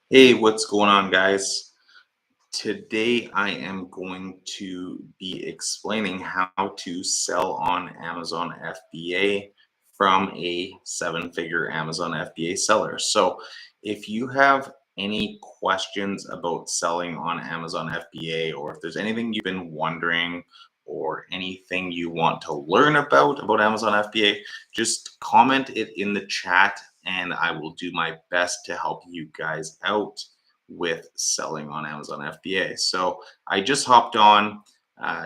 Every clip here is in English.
Hey, what's going on, guys? Today I am going to be explaining how to sell on Amazon FBA from a seven-figure Amazon FBA seller. So, if you have any questions about selling on Amazon FBA, or if there's anything you've been wondering, or anything you want to learn about Amazon FBA, just comment it in the chat and I will do my best to help you guys out with selling on Amazon FBA. So I just hopped on,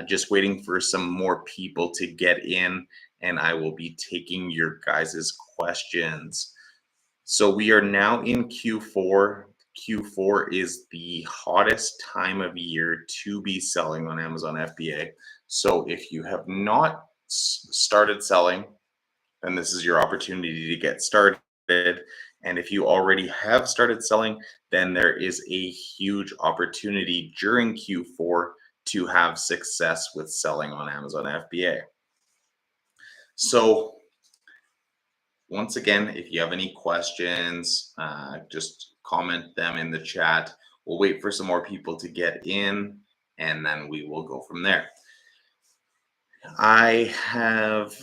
just waiting for some more people to get in, and I will be taking your guys' questions. So we are now in Q4. Q4 is the hottest time of year to be selling on Amazon FBA. So if you have not started selling, then this is your opportunity to get started. And if you already have started selling, then there is a huge opportunity during Q4 to have success with selling on Amazon FBA. So, once again, if you have any questions, just comment them in the chat. We'll wait for some more people to get in and then we will go from there. I have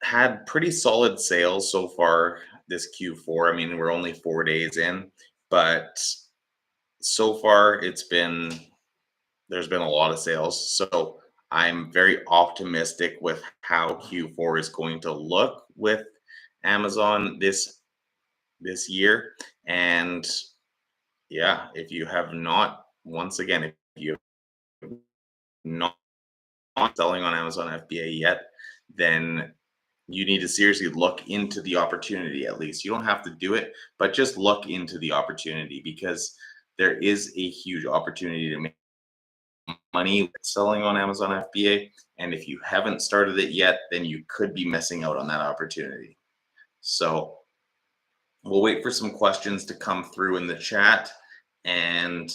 had pretty solid sales so far this Q4. I mean, we're only 4 days in, but so far there's been a lot of sales. So I'm very optimistic with how Q4 is going to look with Amazon this year. And yeah, if you have not, once again, if you have not selling on Amazon FBA yet, then you need to seriously look into the opportunity at least. You don't have to do it, but just look into the opportunity because there is a huge opportunity to make money selling on Amazon FBA. And if you haven't started it yet, then you could be missing out on that opportunity. So we'll wait for some questions to come through in the chat. And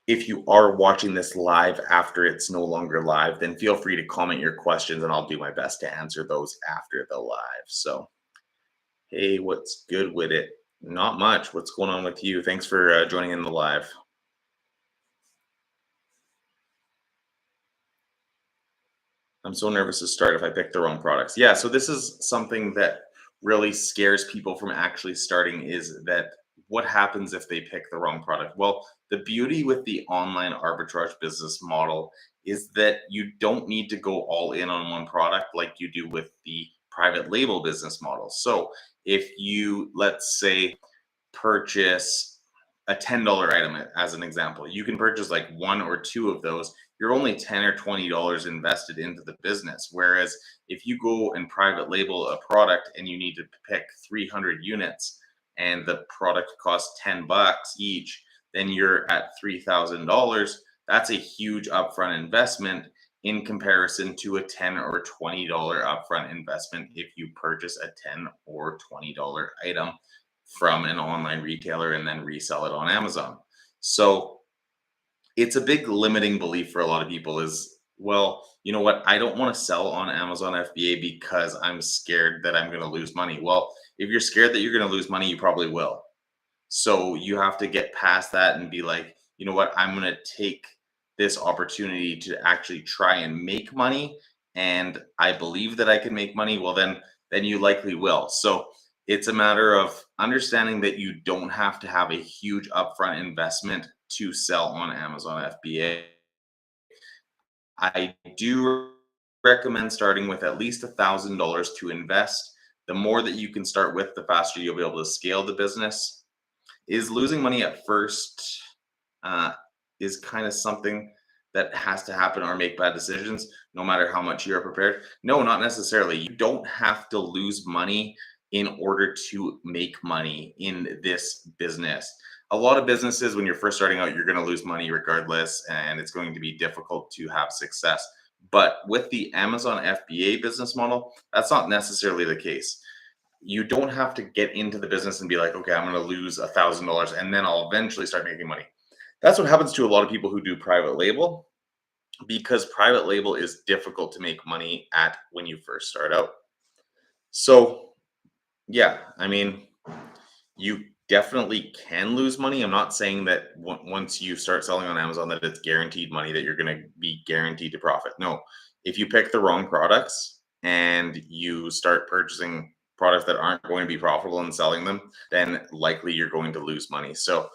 if you are watching this live after it's no longer live, then feel free to comment your questions and I'll do my best to answer those after the live. So, hey, what's good with it? Not much. What's going on with you? Thanks for joining in the live. I'm so nervous to start if I pick the wrong products. Yeah, so this is something that really scares people from actually starting is that what happens if they pick the wrong product? Well, the beauty with the online arbitrage business model is that you don't need to go all in on one product like you do with the private label business model. So if you, let's say, purchase a $10 item as an example, you can purchase like one or two of those. You're only $10 or $20 invested into the business. Whereas if you go and private label a product and you need to pick 300 units and the product costs $10 each, then you're at $3,000. That's a huge upfront investment in comparison to a $10 or $20 upfront investment if you purchase a $10 or $20 item from an online retailer and then resell it on Amazon. So it's a big limiting belief for a lot of people is, well, you know what? I don't want to sell on Amazon FBA because I'm scared that I'm going to lose money. Well, if you're scared that you're going to lose money, you probably will. So you have to get past that and be like, you know what? I'm going to take this opportunity to actually try and make money. And I believe that I can make money. Well, then you likely will. So it's a matter of understanding that you don't have to have a huge upfront investment to sell on Amazon FBA. I do recommend starting with at least $1,000 to invest. The more that you can start with, the faster you'll be able to scale the business. Is losing money at first uh, is kind of something that has to happen or make bad decisions, no matter how much you're prepared? No, not necessarily. You don't have to lose money in order to make money in this business. A lot of businesses, when you're first starting out, you're going to lose money regardless, and it's going to be difficult to have success. But with the Amazon FBA business model, that's not necessarily the case. You don't have to get into the business and be like, okay, I'm going to lose $1,000 and then I'll eventually start making money. That's what happens to a lot of people who do private label because private label is difficult to make money at when you first start out. So, yeah, I mean, you definitely can lose money. I'm not saying that once you start selling on Amazon that it's guaranteed money, that you're going to be guaranteed to profit. No, if you pick the wrong products and you start purchasing products that aren't going to be profitable and selling them, then likely you're going to lose money. So,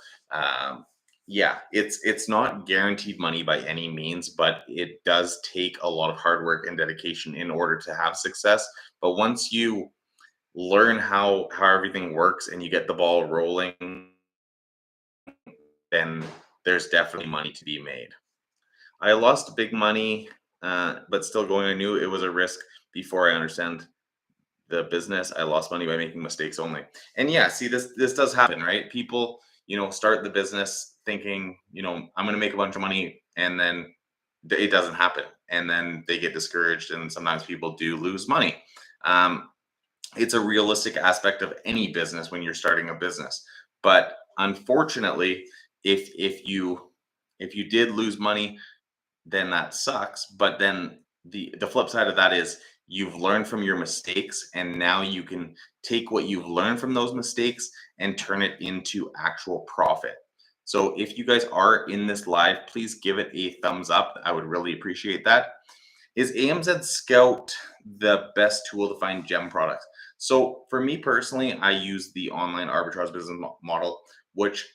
yeah, it's not guaranteed money by any means, but it does take a lot of hard work and dedication in order to have success. But once you learn how everything works and you get the ball rolling, then there's definitely money to be made. I lost big money, but still going. I knew it was a risk before I understand the business. I lost money by making mistakes only. And yeah, see, this does happen, right? People, start the business thinking, I'm going to make a bunch of money, and then it doesn't happen, and then they get discouraged, and sometimes people do lose money. Um, it's a realistic aspect of any business when you're starting a business. But unfortunately, if you did lose money, then that sucks. But then the flip side of that is you've learned from your mistakes, and now you can take what you've learned from those mistakes and turn it into actual profit. So if you guys are in this live, please give it a thumbs up. I would really appreciate that. Is AMZ Scout the best tool to find gem products? So for me personally, I use the online arbitrage business model, which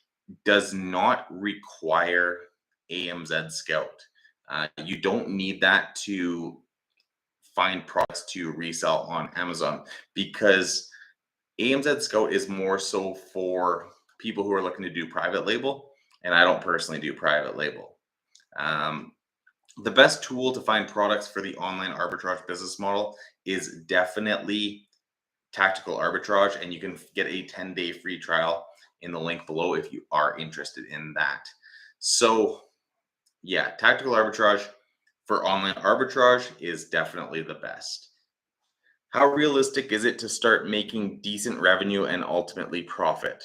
does not require AMZ Scout. You don't need that to find products to resell on Amazon, because AMZ Scout is more so for people who are looking to do private label, and I don't personally do private label. Um, the best tool to find products for the online arbitrage business model is definitely Tactical Arbitrage, and you can get a 10-day free trial in the link below if you are interested in that. So, yeah, Tactical Arbitrage for online arbitrage is definitely the best. How realistic is it to start making decent revenue and ultimately profit?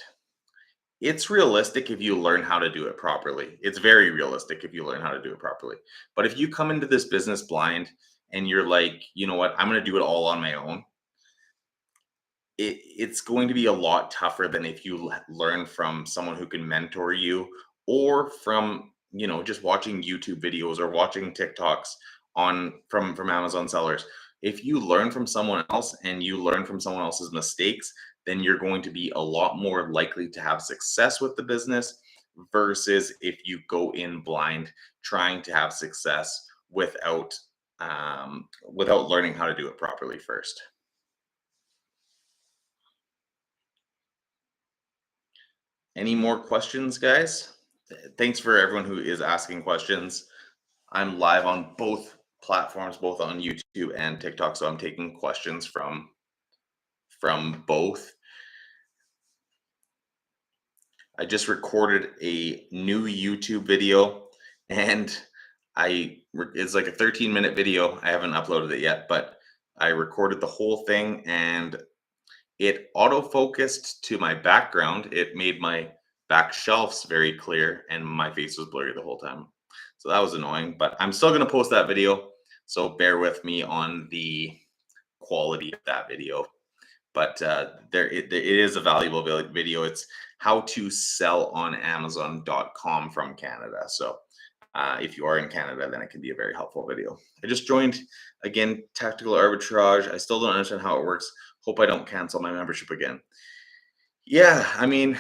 It's realistic if you learn how to do it properly. It's very realistic if you learn how to do it properly. But if you come into this business blind and you're like, you know what, I'm going to do it all on my own, it's going to be a lot tougher than if you learn from someone who can mentor you, or from just watching YouTube videos or watching TikToks on from Amazon sellers. If you learn from someone else and you learn from someone else's mistakes, then you're going to be a lot more likely to have success with the business, versus if you go in blind trying to have success without learning how to do it properly first. Any more questions, guys? Thanks for everyone who is asking questions. I'm live on both platforms, both on YouTube and TikTok, so I'm taking questions from both. I just recorded a new YouTube video, and it's like a 13-minute video. I haven't uploaded it yet, but I recorded the whole thing, and it auto-focused to my background. It made my back shelves very clear, and my face was blurry the whole time. So that was annoying, but I'm still going to post that video. So bear with me on the quality of that video. But it is a valuable video. It's how to sell on Amazon.com from Canada. So if you are in Canada, then it can be a very helpful video. I just joined, again, Tactical Arbitrage. I still don't understand how it works. Hope I don't cancel my membership again. Yeah, I mean,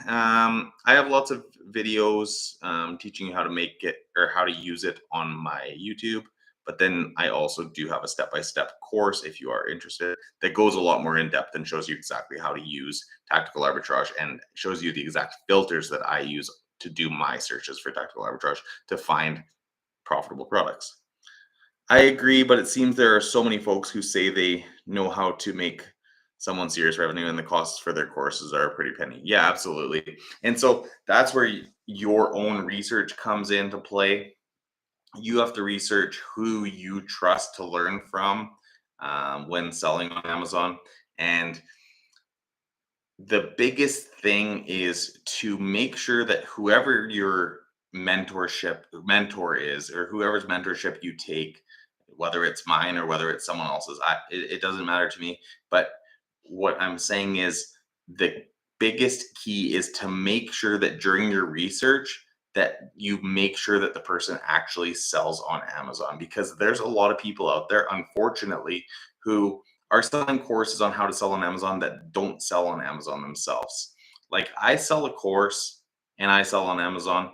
I have lots of videos teaching you how to make it or how to use it on my YouTube. But then I also do have a step-by-step course, if you are interested, that goes a lot more in depth and shows you exactly how to use Tactical Arbitrage, and shows you the exact filters that I use to do my searches for Tactical Arbitrage to find profitable products. I agree, but it seems there are so many folks who say they know how to make someone serious revenue, and the costs for their courses are a pretty penny. Yeah, absolutely. And so that's where your own research comes into play. You have to research who you trust to learn from when selling on Amazon. And the biggest thing is to make sure that whoever your mentor is, or whoever's mentorship you take, whether it's mine or whether it's someone else's, it doesn't matter to me. But what I'm saying is the biggest key is to make sure that during your research that you make sure that the person actually sells on Amazon, because there's a lot of people out there, unfortunately, who are selling courses on how to sell on Amazon that don't sell on Amazon themselves. Like, I sell a course and I sell on Amazon,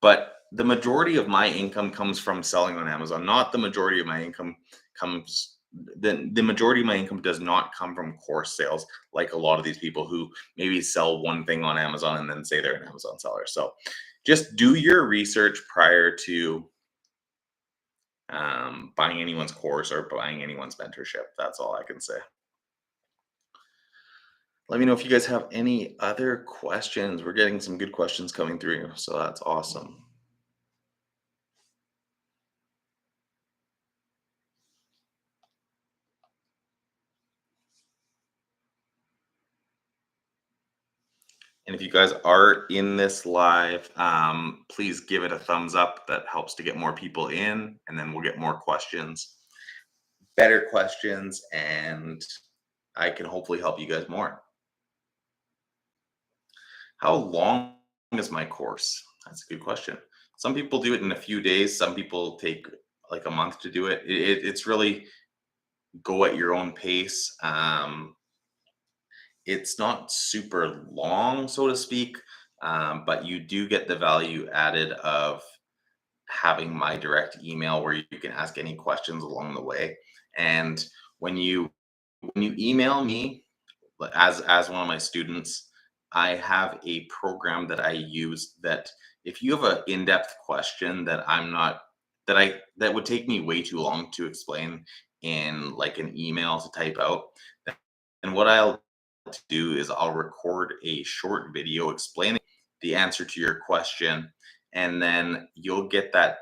but the majority of my income comes from selling on Amazon. Not the majority of my income comes the majority of my income does not come from course sales, like a lot of these people who maybe sell one thing on Amazon and then say they're an Amazon seller. So just do your research prior to buying anyone's course or buying anyone's mentorship. That's all I can say. Let me know if you guys have any other questions. We're getting some good questions coming through, so that's awesome. And if you guys are in this live, please give it a thumbs up. That helps to get more people in, and then we'll get more questions, better questions, and I can hopefully help you guys more. How long is my course? That's a good question. Some people do it in a few days. Some people take like a month to do it. It's really go at your own pace. It's not super long, so to speak, but you do get the value added of having my direct email where you can ask any questions along the way. And when you email me, as one of my students, I have a program that I use that if you have an in-depth question that I'm not that would take me way too long to explain in like an email to type out, and what I'll do is I'll record a short video explaining the answer to your question, and then you'll get that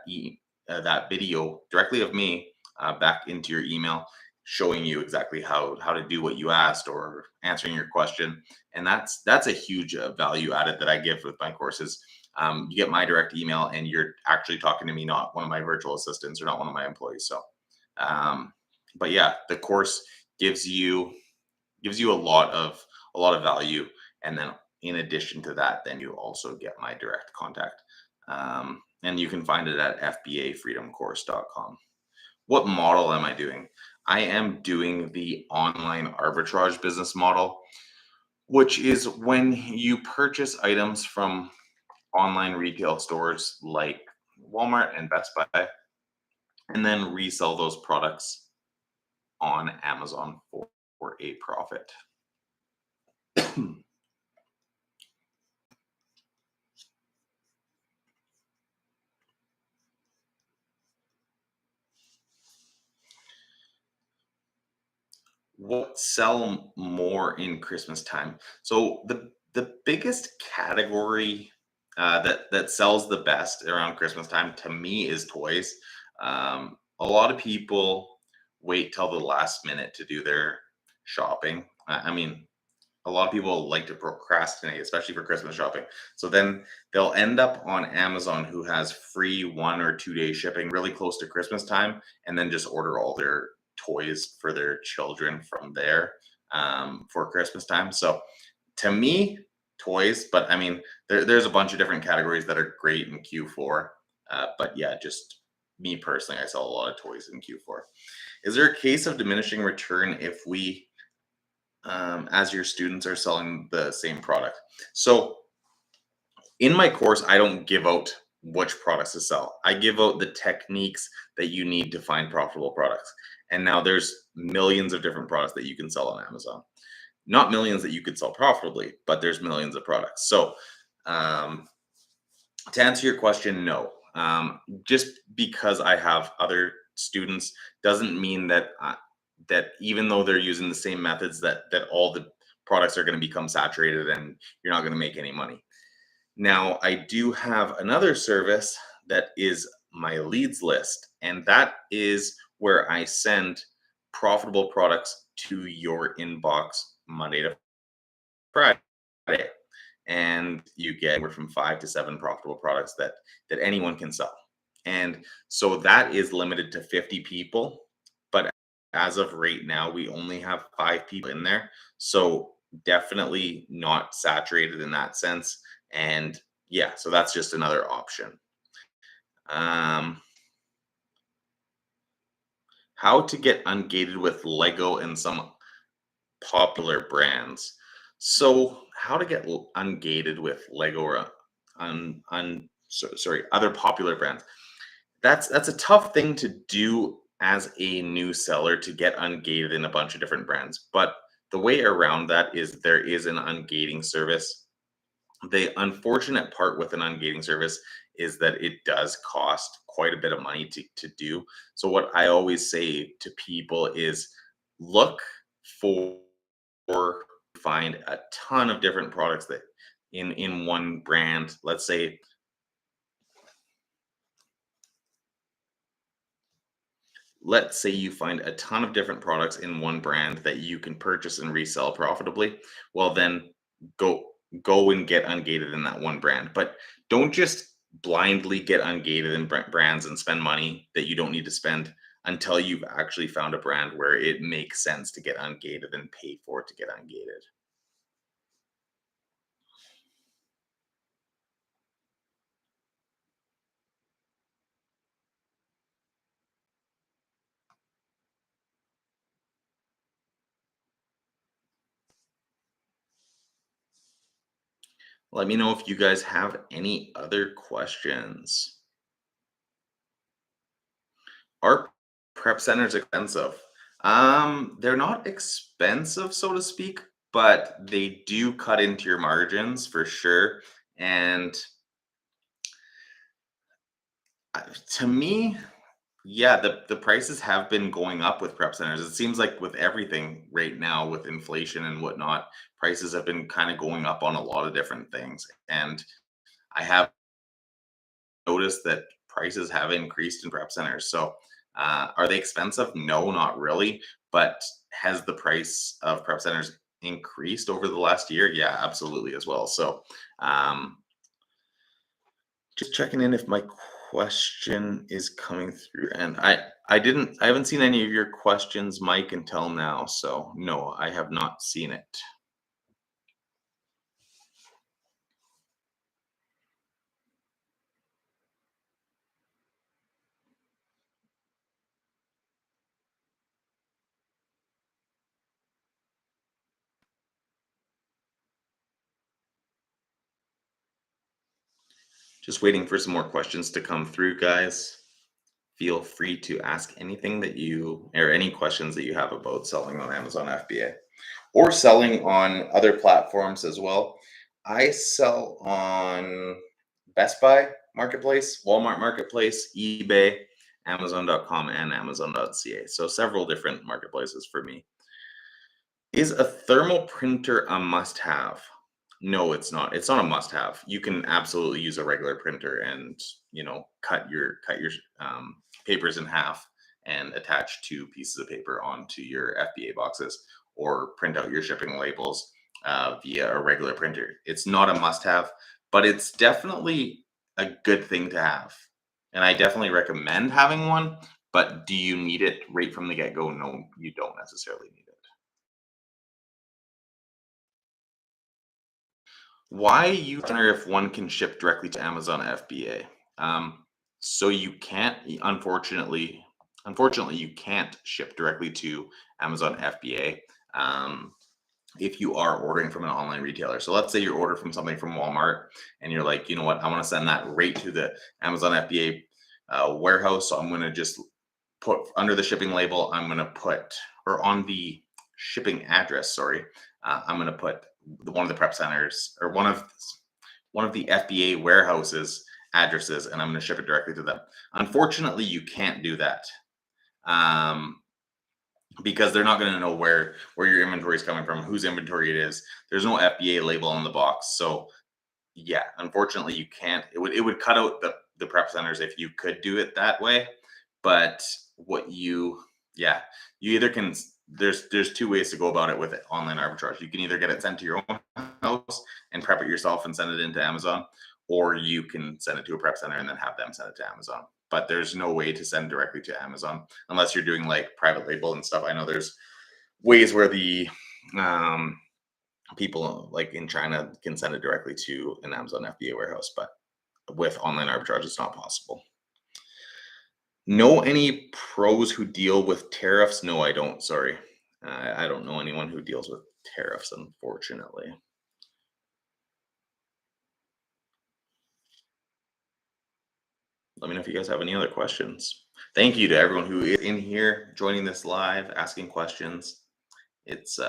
video directly of me back into your email, showing you exactly how to do what you asked or answering your question. And that's a huge value added that I give with my courses. You get my direct email, and you're actually talking to me, not one of my virtual assistants or not one of my employees. So, but yeah, the course gives you a lot of value, and then in addition to that, then you also get my direct contact, and you can find it at fbafreedomcourse.com. What model am I doing? I am doing the online arbitrage business model, which is when you purchase items from online retail stores like Walmart and Best Buy, and then resell those products on Amazon for a profit. What sell more in Christmas time? So the biggest category that sells the best around Christmas time to me is toys. A lot of people wait till the last minute to do their shopping. I mean, a lot of people like to procrastinate, especially for Christmas shopping. So then they'll end up on Amazon, who has free 1 or 2 day shipping really close to Christmas time, and then just order all their toys for their children from there for Christmas time. So to me, toys, but I mean, there's a bunch of different categories that are great in Q4. But yeah, just me personally, I sell a lot of toys in Q4. Is there a case of diminishing return if we as your students are selling the same product? So in my course, I don't give out which products to sell. I give out the techniques that you need to find profitable products. And now there's millions of different products that you can sell on Amazon. Not millions that you could sell profitably, but there's millions of products. So um, to answer your question, no. Just because I have other students doesn't mean that even though they're using the same methods, that all the products are going to become saturated and you're not going to make any money. Now, I do have another service that is my leads list, and that is where I send profitable products to your inbox Monday to Friday, and you get anywhere from 5 to 7 profitable products that anyone can sell. And so that is limited to 50 people, but as of right now, we only have 5 people in there. So definitely not saturated in that sense. And yeah, so that's just another option. Um, how to get ungated with Lego and some popular brands. So, how to get ungated with Lego or sorry, other popular brands. That's a tough thing to do as a new seller, to get ungated in a bunch of different brands. But the way around that is there is an ungating service. The unfortunate part with an ungating service is that it does cost quite a bit of money to do. So what I always say to people is look for find a ton of different products that in one brand. Let's say you find a ton of different products in one brand that you can purchase and resell profitably. Well, then go go and get ungated in that one brand. But don't just blindly get ungated in brands and spend money that you don't need to spend until you've actually found a brand where it makes sense to get ungated and pay for it to get ungated. Let me know if you guys have any other questions. Are prep centers expensive? They're not expensive, so to speak, but they do cut into your margins for sure. And to me, yeah, the prices have been going up with prep centers. It seems like with everything right now, with inflation and whatnot, prices have been kind of going up on a lot of different things. And I have noticed that prices have increased in prep centers. So, are they expensive? No, not really. But has the price of prep centers increased over the last year? Yeah, absolutely as well. So, um, just checking in if my question is coming through. And I haven't seen any of your questions, Mike, until now. So no, I have not seen it. Just waiting for some more questions to come through, guys. Feel free to ask anything that you or any questions that you have about selling on Amazon FBA or selling on other platforms as well. I sell on Best Buy Marketplace, Walmart Marketplace, eBay, Amazon.com, and Amazon.ca. So several different marketplaces for me. Is a thermal printer a must-have? No, it's not. It's not a must-have. You can absolutely use a regular printer and cut your papers in half and attach two pieces of paper onto your FBA boxes, or print out your shipping labels via a regular printer. It's not a must-have, but it's definitely a good thing to have, and I definitely recommend having one. But do you need it right from the get-go? No, you don't necessarily need it. Why you wonder if one can ship directly to Amazon FBA? So you can't, unfortunately, you can't ship directly to Amazon FBA. If you are ordering from an online retailer. So let's say you order from something from Walmart and you're like, you know what, I want to send that right to the Amazon FBA warehouse. So I'm going to just put under the shipping label, I'm going to put, or on the shipping address, sorry, I'm going to put one of the prep centers or one of the FBA warehouses addresses, and I'm going to ship it directly to them. Unfortunately, you can't do that. Um, because they're not going to know where your inventory is coming from, whose inventory it is. There's no FBA label on the box, so yeah, unfortunately, you can't. It would cut out the prep centers if you could do it that way. But what you yeah, you either can. There's two ways to go about it with online arbitrage. You can either get it sent to your own house and prep it yourself and send it into Amazon, or you can send it to a prep center and then have them send it to Amazon. But there's no way to send directly to Amazon unless you're doing like private label and stuff. I know there's ways where the um, People like in China can send it directly to an Amazon FBA warehouse, but with online arbitrage, it's not possible. Know any pros who deal with tariffs? No, I don't. Sorry. I don't know anyone who deals with tariffs, unfortunately. Let me know if you guys have any other questions. Thank you to everyone who is in here joining this live, asking questions. It's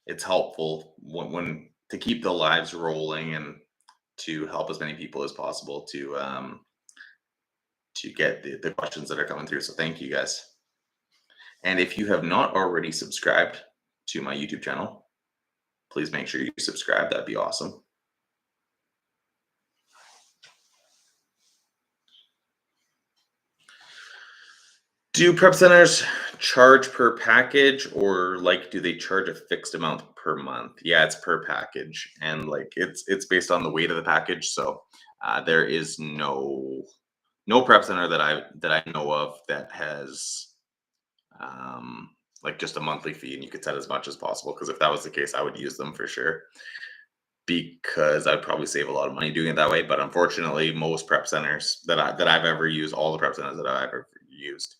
it's helpful when to keep the lives rolling and to help as many people as possible to get the questions that are coming through. So thank you guys. And if you have not already subscribed to my YouTube channel, please make sure you subscribe. That'd be awesome. Do prep centers charge per package or like do they charge a fixed amount per month? Yeah, it's per package and like it's based on the weight of the package. So there is no prep center that I know of that has um like just a monthly fee and you could set as much as possible because if that was the case, I would use them for sure because I'd probably save a lot of money doing it that way. But unfortunately, most prep centers that I've ever used, all the prep centers that I've ever used,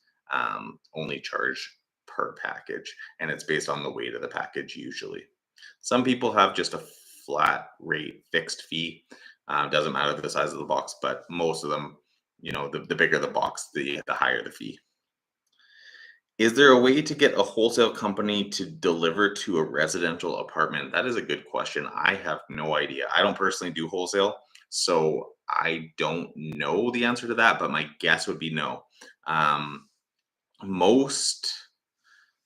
only charge per package, and it's based on the weight of the package usually. Some people have just a flat rate, fixed fee. Doesn't matter the size of the box, but most of them, the bigger the box, the higher the fee. Is there a way to get a wholesale company to deliver to a residential apartment? That is a good question. I have no idea. I don't personally do wholesale, so I don't know the answer to that, but my guess would be no. Most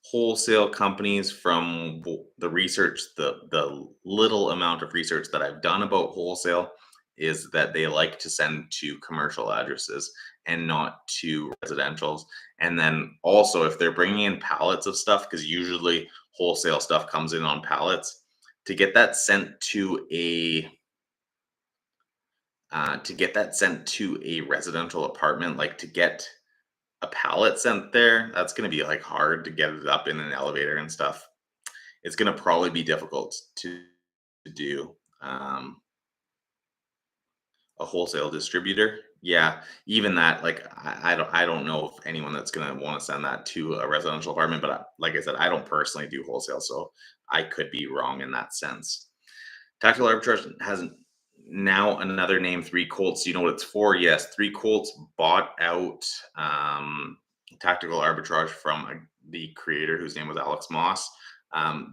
wholesale companies from the research, the little amount of research that I've done about wholesale is that they like to send to commercial addresses and not to residentials. And then also if they're bringing in pallets of stuff, because usually wholesale stuff comes in on pallets, to get that sent to a residential apartment, like to get a pallet sent there, that's going to be like hard to get it up in an elevator and stuff. It's going to probably be difficult to do. A wholesale distributor, yeah, even that, like I don't know if anyone that's going to want to send that to a residential apartment, but like I said, I don't personally do wholesale, so I could be wrong in that sense. Tactical arbitrage has now another name, Three Colts. You know what it's for? Yes, Three Colts bought out tactical arbitrage from the creator whose name was Alex Moss.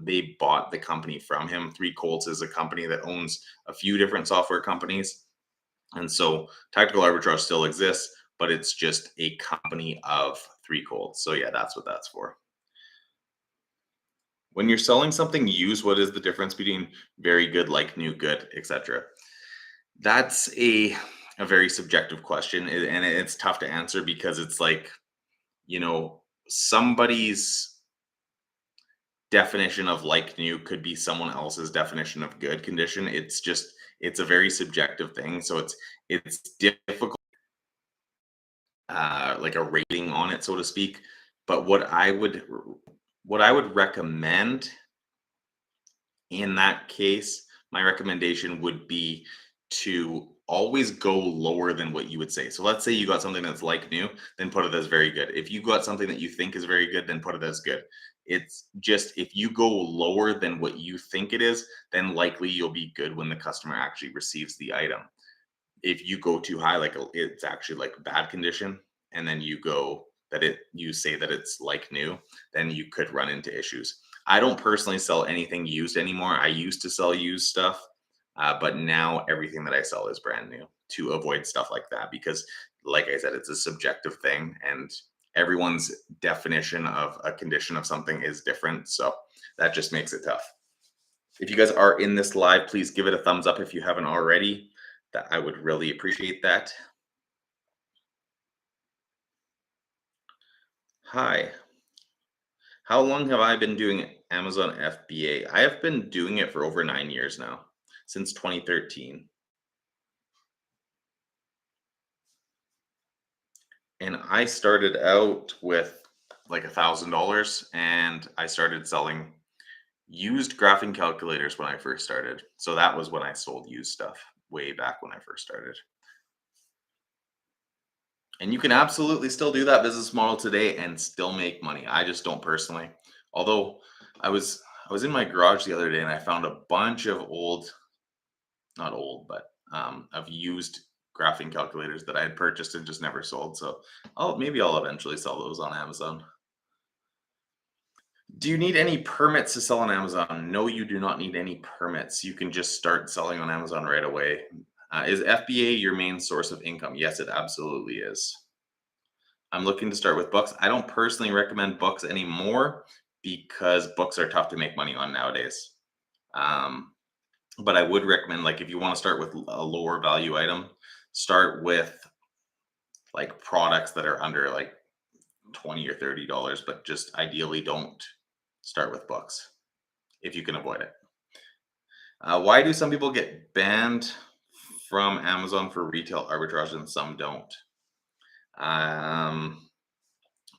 They bought the company from him. Three Colts is a company that owns a few different software companies. And so tactical arbitrage still exists, but it's just a company of Three Colts. So yeah, that's what that's for. When you're selling something used, what is the difference between very good, like new, good, etc.? That's a very subjective question, and it's tough to answer because it's like, somebody's definition of like new could be someone else's definition of good condition. It's a very subjective thing, so it's difficult like a rating on it, so to speak. But what I would recommend in that case, my recommendation would be to always go lower than what you would say. So let's say you got something that's like new, then put it as very good. If you got something that you think is very good, then put it as good. It's just if you go lower than what you think it is, then likely you'll be good when the customer actually receives the item. If you go too high, like it's actually like bad condition, and then you say that it's like new, then you could run into issues. I don't personally sell anything used anymore. I used to sell used stuff, but now everything that I sell is brand new to avoid stuff like that because, like I said, it's a subjective thing and everyone's definition of a condition of something is different. So that just makes it tough. If you guys are in this live, please give it a thumbs up if you haven't already. That I would really appreciate that. Hi. How long have I been doing Amazon FBA? I have been doing it for over 9 years now, since 2013. And I started out with like $1,000 and I started selling Used graphing calculators when I first started. So that was when I sold used stuff way back when I first started. And you can absolutely still do that business model today and still make money. I just don't personally. Although I was in my garage the other day and I found a bunch of old, not old, but of used graphing calculators that I had purchased and just never sold. So I'll eventually sell those on Amazon. Do you need any permits to sell on Amazon? No, you do not need any permits. You can just start selling on Amazon right away. Is FBA your main source of income? Yes, it absolutely is. I'm looking to start with books. I don't personally recommend books anymore because books are tough to make money on nowadays. Um, but I would recommend, like, if you want to start with a lower value item, start with like products that are under like 20 or $30, but just ideally don't start with books if you can avoid it. Why do some people get banned from Amazon for retail arbitrage and some don't? Um,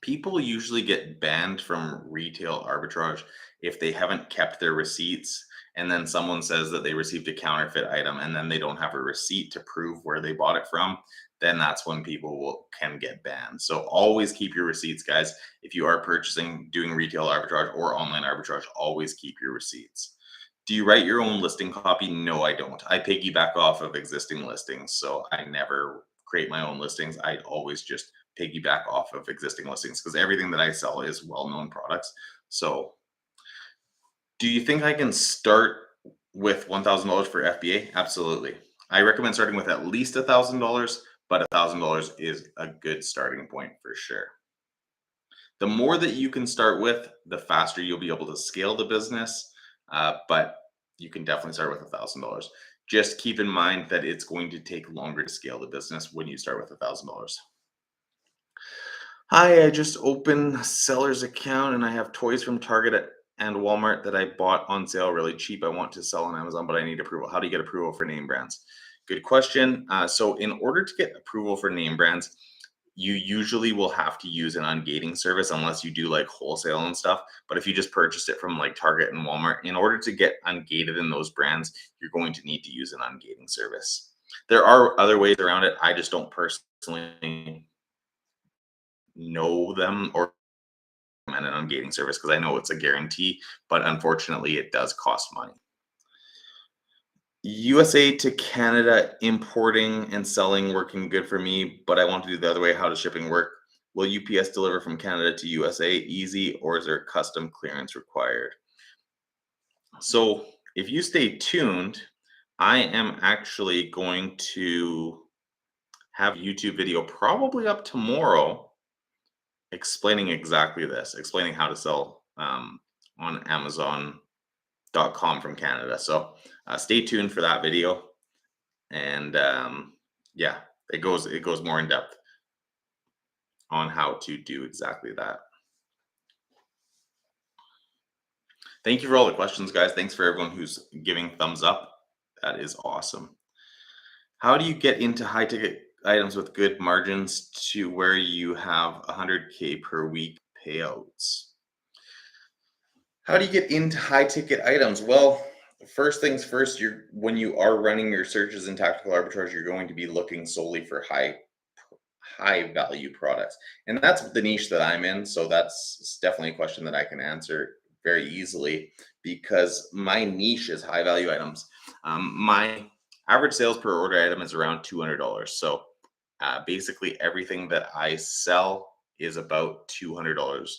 People usually get banned from retail arbitrage if they haven't kept their receipts and then someone says that they received a counterfeit item and then they don't have a receipt to prove where they bought it from, then that's when people can get banned. So always keep your receipts, guys. If you are purchasing, doing retail arbitrage or online arbitrage, always keep your receipts. Do you write your own listing copy? No, I don't. I piggyback off of existing listings, so I never create my own listings. I always just piggyback off of existing listings because everything that I sell is well-known products. So, do you think I can start with $1,000 for FBA? Absolutely. I recommend starting with at least $1,000, but $1,000 is a good starting point for sure. The more that you can start with, the faster you'll be able to scale the business. But you can definitely start with $1,000. Just keep in mind that it's going to take longer to scale the business when you start with $1,000. Hi, I just opened a seller's account and I have toys from and Walmart that I bought on sale really cheap. I want to sell on Amazon, but I need approval. How do you get approval for name brands? Good question. So, in order to get approval for name brands, you usually will have to use an ungating service unless you do like wholesale and stuff. But if you just purchased it from like Target and Walmart, in order to get ungated in those brands, you're going to need to use an ungating service. There are other ways around it. I just don't personally know them or recommend an ungating service because I know it's a guarantee, but unfortunately, it does cost money. USA to Canada importing and selling working good for me, but I want to do the other way. How does shipping work? Will UPS deliver from Canada to USA easy, or is there custom clearance required? So, if you stay tuned, I am actually going to have a YouTube video probably up tomorrow explaining exactly this, explaining how to sell on Amazon.com from Canada. So stay tuned for that video, and yeah, it goes more in depth on how to do exactly that. Thank you for all the questions, guys. Thanks for everyone who's giving thumbs up. That is awesome. How do you get into high ticket items with good margins to where you have 100K per week payouts? How do you get into high ticket items? Well, first things first, you're when you are running your searches in tactical arbitrage, you're going to be looking solely for high value products. And that's the niche that I'm in. So that's definitely a question that I can answer very easily because my niche is high value items. My average sales per order item is around $200. So basically, everything that I sell is about $200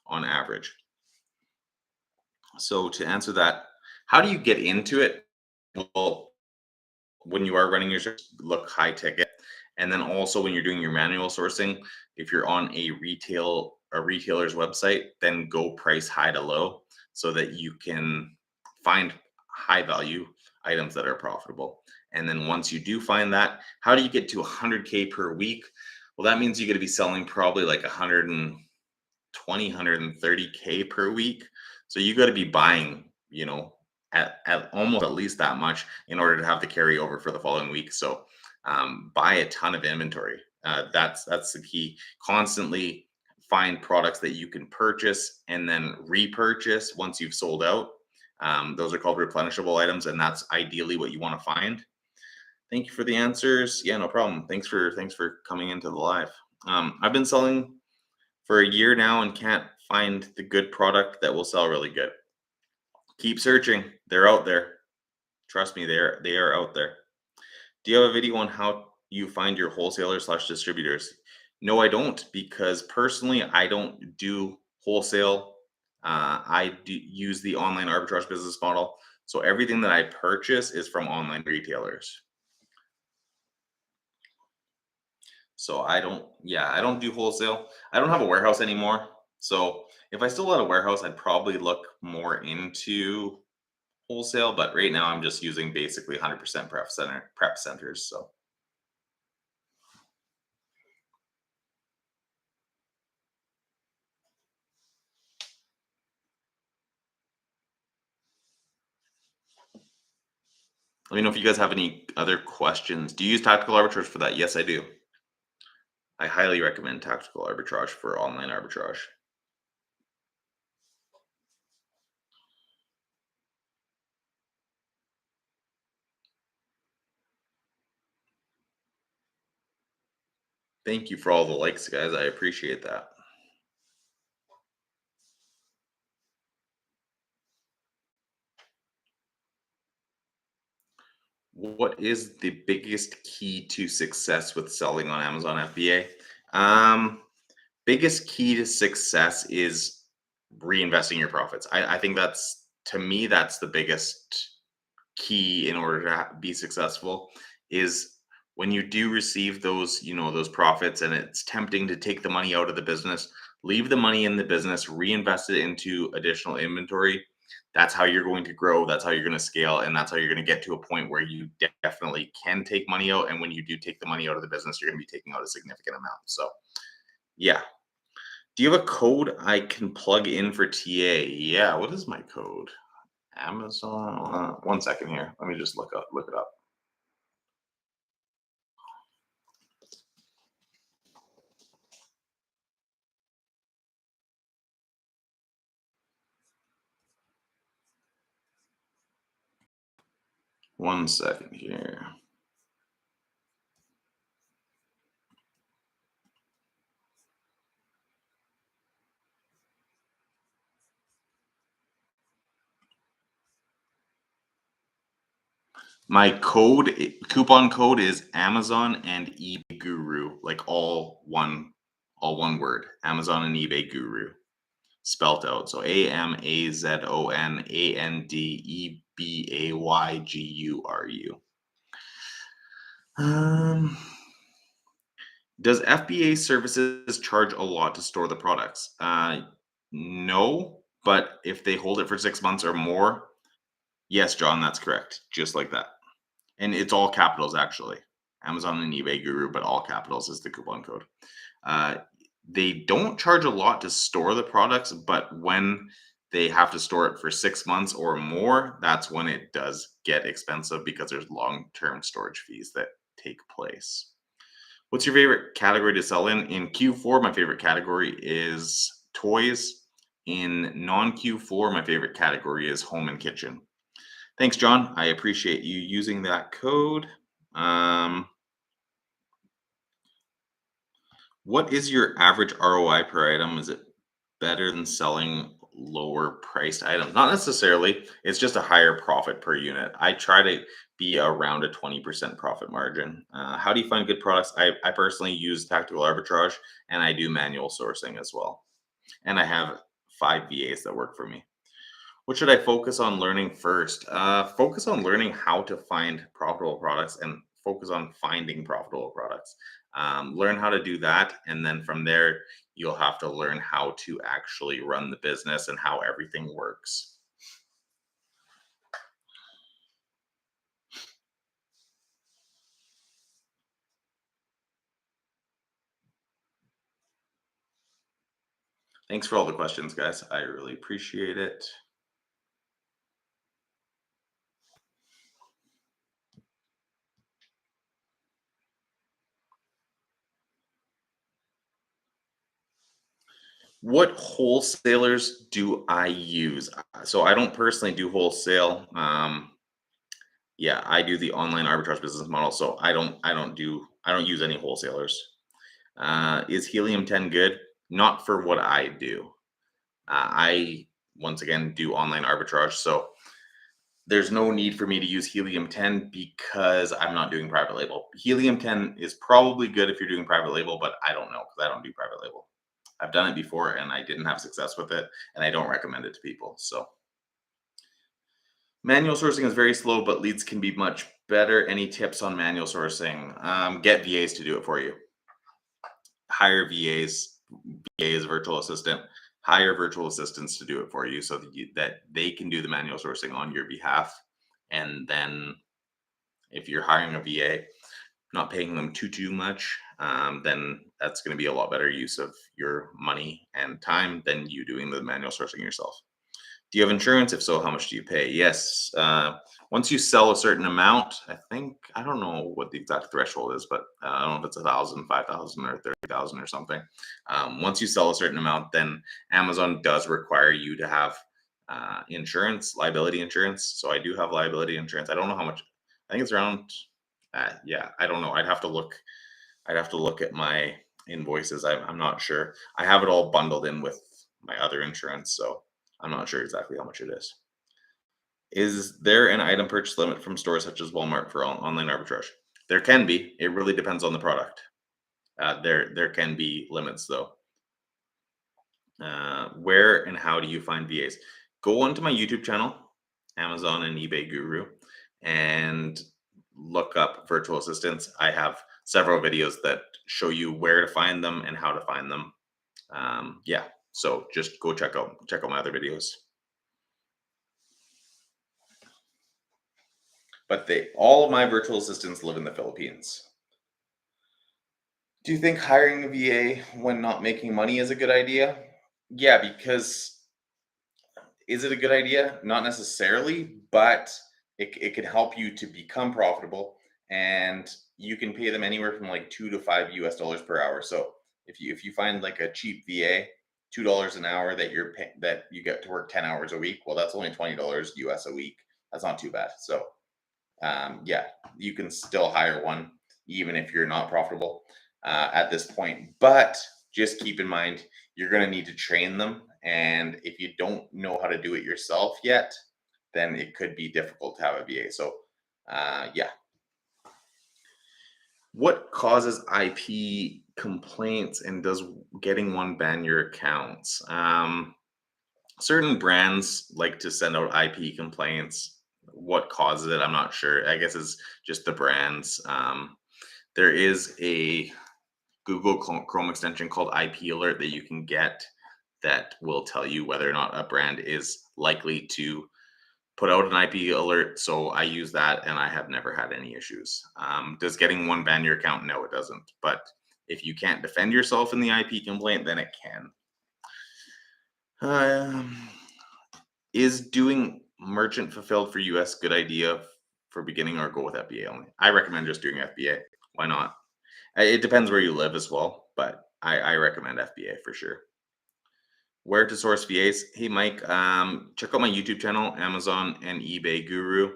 on average. So to answer that, how do you get into it? Well, when you are running your search, look high ticket. And then also when you're doing your manual sourcing, if you're on a retailer's website, then go price high to low so that you can find high value items that are profitable. And then once you do find that, how do you get to 100K per week? Well, that means you're going to be selling probably like 120, 130K per week. So you got to be buying, at almost at least that much in order to have the carryover for the following week. So buy a ton of inventory. That's the key. Constantly find products that you can purchase and then repurchase once you've sold out. Those are called replenishable items, and that's ideally what you want to find. Thank you for the answers. Yeah, no problem. Thanks for coming into the live. I've been selling for a year now and can't find the good product that will sell really good. Keep searching. They're out there. Trust me, they are out there. Do you have a video on how you find your wholesalers slash distributors? No, I don't, because personally, I don't do wholesale. I do use the online arbitrage business model. So everything that I purchase is from online retailers. So I don't do wholesale. I don't have a warehouse anymore. So if I still had a warehouse, I'd probably look more into wholesale. But right now, I'm just using basically 100% prep centers. So let me know if you guys have any other questions. Do you use tactical arbitrage for that? Yes, I do. I highly recommend tactical arbitrage for online arbitrage. Thank you for all the likes, guys. I appreciate that. What is the biggest key to success with selling on Amazon FBA? Biggest key to success is reinvesting your profits. I think that's, to me, that's the biggest key in order to be successful, is when you do receive those profits and it's tempting to take the money out of the business, leave the money in the business, reinvest it into additional inventory. That's how you're going to grow, that's how you're going to scale, and that's how you're going to get to a point where you definitely can take money out. And when you do take the money out of the business, you're going to be taking out a significant amount. So yeah. Do you have a code I can plug in for TA? Yeah, what is my code? Amazon. 1 second here. Let me just look it up. One second here. My coupon code is Amazon and eBay Guru, like all one word. Amazon and eBay Guru, spelt out. So AMAZONANDEBAYGURU. Um, does FBA services charge a lot to store the products? No, but if they hold it for 6 months or more, yes, John, that's correct. Just like that. And it's all capitals, actually. Amazon and eBay Guru, but all capitals is the coupon code. Uh, they don't charge a lot to store the products, but when they have to store it for 6 months or more, that's when it does get expensive because there's long-term storage fees that take place. What's your favorite category to sell in? In Q4, my favorite category is toys. In non Q4, my favorite category is home and kitchen. Thanks, John. I appreciate you using that code. What is your average ROI per item? Is it better than selling lower priced items? Not necessarily. It's just a higher profit per unit. I try to be around a 20% profit margin. How do you find good products? I personally use tactical arbitrage, and I do manual sourcing as well. And I have 5 VAs that work for me. What should I focus on learning first? Focus on learning how to find profitable products and focus on finding profitable products. Learn how to do that. And then from there, you'll have to learn how to actually run the business and how everything works. Thanks for all the questions, guys. I really appreciate it. What wholesalers do I use? So I don't personally do wholesale. Yeah, I do the online arbitrage business model. So I don't use any wholesalers. Is helium 10 good? Not for what I do. I once again do online arbitrage. So there's no need for me to use helium 10 because I'm not doing private label. Helium 10 is probably good if you're doing private label, but I don't know because I don't do private label. I've done it before and I didn't have success with it, and I don't recommend it to people. So manual sourcing is very slow, but leads can be much better. Any tips on manual sourcing? Get VAs to do it for you. Hire VAs. VA is a virtual assistant. Hire virtual assistants to do it for you so that they can do the manual sourcing on your behalf. And then if you're hiring a VA, not paying them too much, then that's going to be a lot better use of your money and time than you doing the manual sourcing yourself. Do you have insurance? If so, how much do you pay? Yes. Once you sell a certain amount, I don't know what the exact threshold is, but I don't know if it's 1,000, 5,000, or 30,000 or something. Once you sell a certain amount, then Amazon does require you to have insurance, liability insurance. So I do have liability insurance. I don't know how much. I think it's around. Yeah, I don't know. I'd have to look. I'd have to look at my invoices. I'm not sure. I have it all bundled in with my other insurance, so I'm not sure exactly how much it is. Is there an item purchase limit from stores such as Walmart for online arbitrage? There can be. It really depends on the product. There can be limits though. Where and how do you find VAs? Go onto my YouTube channel, Amazon and eBay Guru, and look up virtual assistants. I have several videos that show you where to find them and how to find them. Yeah, so just go check out my other videos. But they all of my virtual assistants live in the Philippines. Do you think hiring a VA when not making money is a good idea? Yeah, because is it a good idea? Not necessarily, but it can help you to become profitable, and you can pay them anywhere from like $2 to $5 per hour. So if you find like a cheap VA, $2 an hour that you get to work 10 hours a week, well, that's only $20 US a week. That's not too bad. So yeah, you can still hire one even if you're not profitable at this point. But just keep in mind, you're going to need to train them. And if you don't know how to do it yourself yet, then it could be difficult to have a VA. So, yeah. What causes IP complaints and does getting one ban your accounts? Certain brands like to send out IP complaints. What causes it? I'm not sure. I guess it's just the brands. There is a Google Chrome extension called IP Alert that you can get that will tell you whether or not a brand is likely to put out an IP alert. So I use that and I have never had any issues. Does getting one ban your account? No, it doesn't. But if you can't defend yourself in the IP complaint, then it can. Um, is doing merchant fulfilled for US good idea for beginning or go with FBA only? I recommend just doing FBA. Why not? It depends where you live as well, but I recommend FBA for sure. Where to source VAs? Hey Mike, check out my YouTube channel, Amazon and eBay Guru,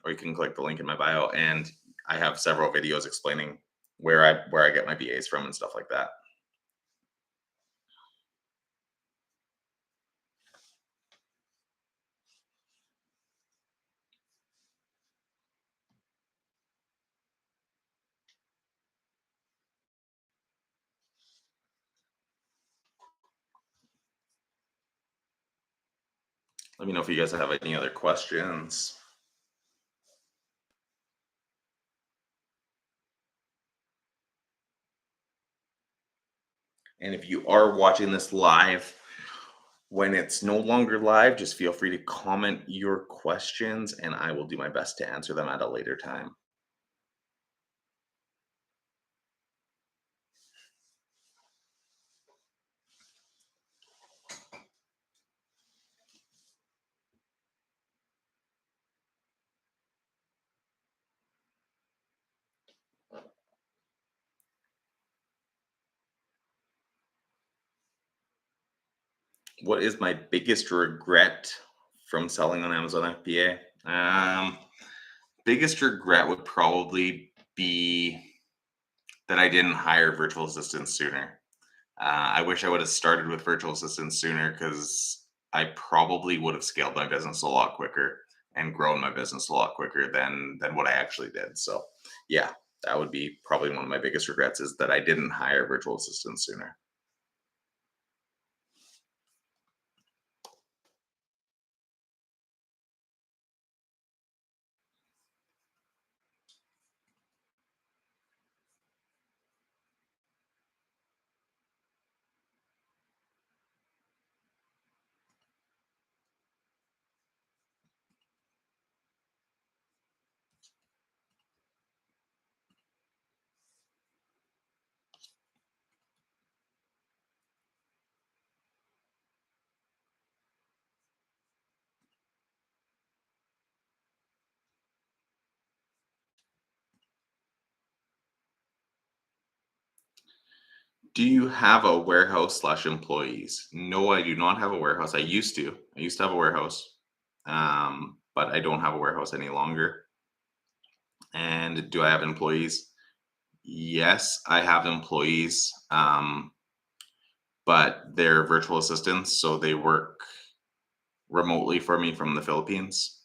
or you can click the link in my bio, and I have several videos explaining where I get my VAs from and stuff like that. Let me know if you guys have any other questions. And if you are watching this live, when it's no longer live, just feel free to comment your questions and I will do my best to answer them at a later time. What is my biggest regret from selling on Amazon FBA? Biggest regret would probably be that I didn't hire virtual assistants sooner. I wish I would have started with virtual assistants sooner because I probably would have scaled my business a lot quicker and grown my business a lot quicker than what I actually did. So, yeah, that would be probably one of my biggest regrets is that I didn't hire virtual assistants sooner. Do you have a warehouse slash employees? No, I do not have a warehouse. I used to. I used to have a warehouse, but I don't have a warehouse any longer. And do I have employees? Yes, I have employees, but they're virtual assistants, so they work remotely for me from the Philippines.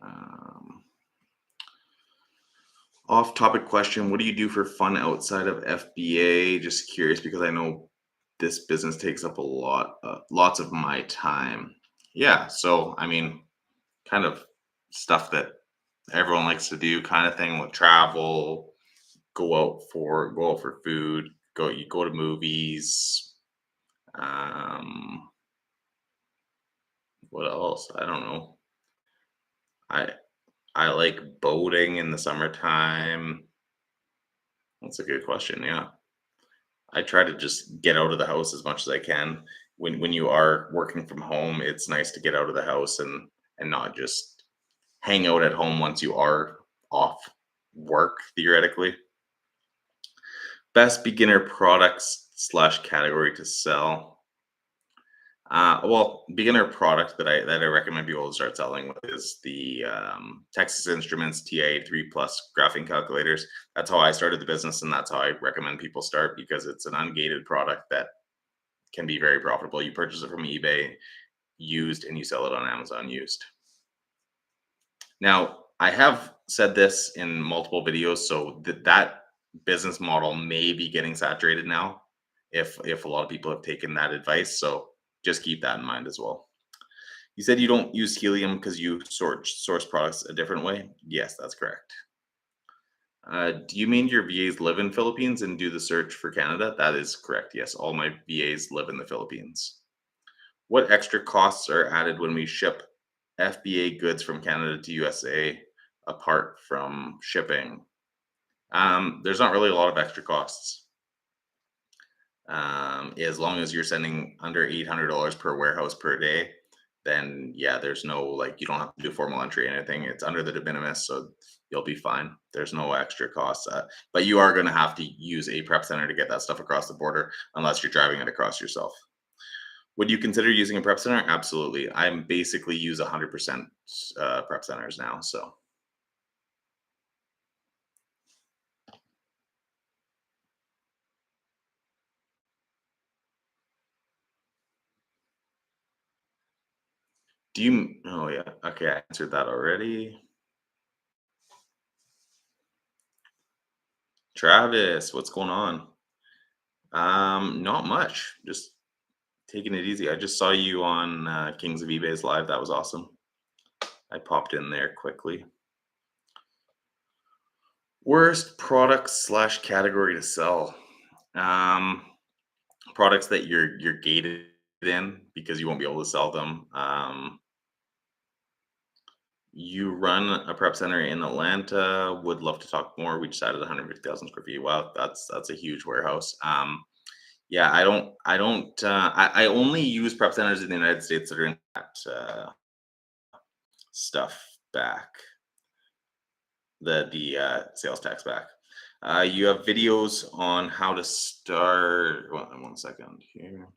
Um, Off topic question. What do you do for fun outside of FBA? Just curious because I know this business takes up a lots of my time. Yeah. So, I mean, kind of stuff that everyone likes to do kind of thing with travel, go out for food, you go to movies. Um, what else? I don't know. I I like boating in the summertime. That's a good question. Yeah. I try to just get out of the house as much as I can. When you are working from home, it's nice to get out of the house and not just hang out at home once you are off work theoretically. Best beginner products slash category to sell. Well, beginner product that I recommend people to start selling with is the Texas Instruments TI-83 Plus graphing calculators. That's how I started the business, and that's how I recommend people start because it's an ungated product that can be very profitable. You purchase it from eBay used, and you sell it on Amazon used. Now, I have said this in multiple videos, so that business model may be getting saturated now if a lot of people have taken that advice. So just keep that in mind as well. You said you don't use helium because you source products a different way. Yes, that's correct. Do you mean your VAs live in Philippines and do the search for Canada? That is correct. Yes, all my VAs live in the Philippines. What extra costs are added when we ship FBA goods from Canada to USA apart from shipping? There's not really a lot of extra costs. As long as you're sending under $800 per warehouse per day, then yeah, there's no like you don't have to do formal entry or anything. It's under the de minimis, so you'll be fine. There's no extra costs, but you are going to have to use a prep center to get that stuff across the border, unless you're driving it across yourself. Would you consider using a prep center? Absolutely. I'm basically use 100% prep centers now. So, do you? Oh yeah. Okay, I answered that already. Travis, what's going on? Not much. Just taking it easy. I just saw you on Kings of eBay's live. That was awesome. I popped in there quickly. Worst product slash category to sell. Um, Products that you're gated in because you won't be able to sell them. You run a prep center in Atlanta. Would love to talk more. We just added 150,000 square feet. Wow, that's a huge warehouse. Yeah, I only use prep centers in the United States that are in that stuff back, the sales tax back. You have videos on how to start. One second here.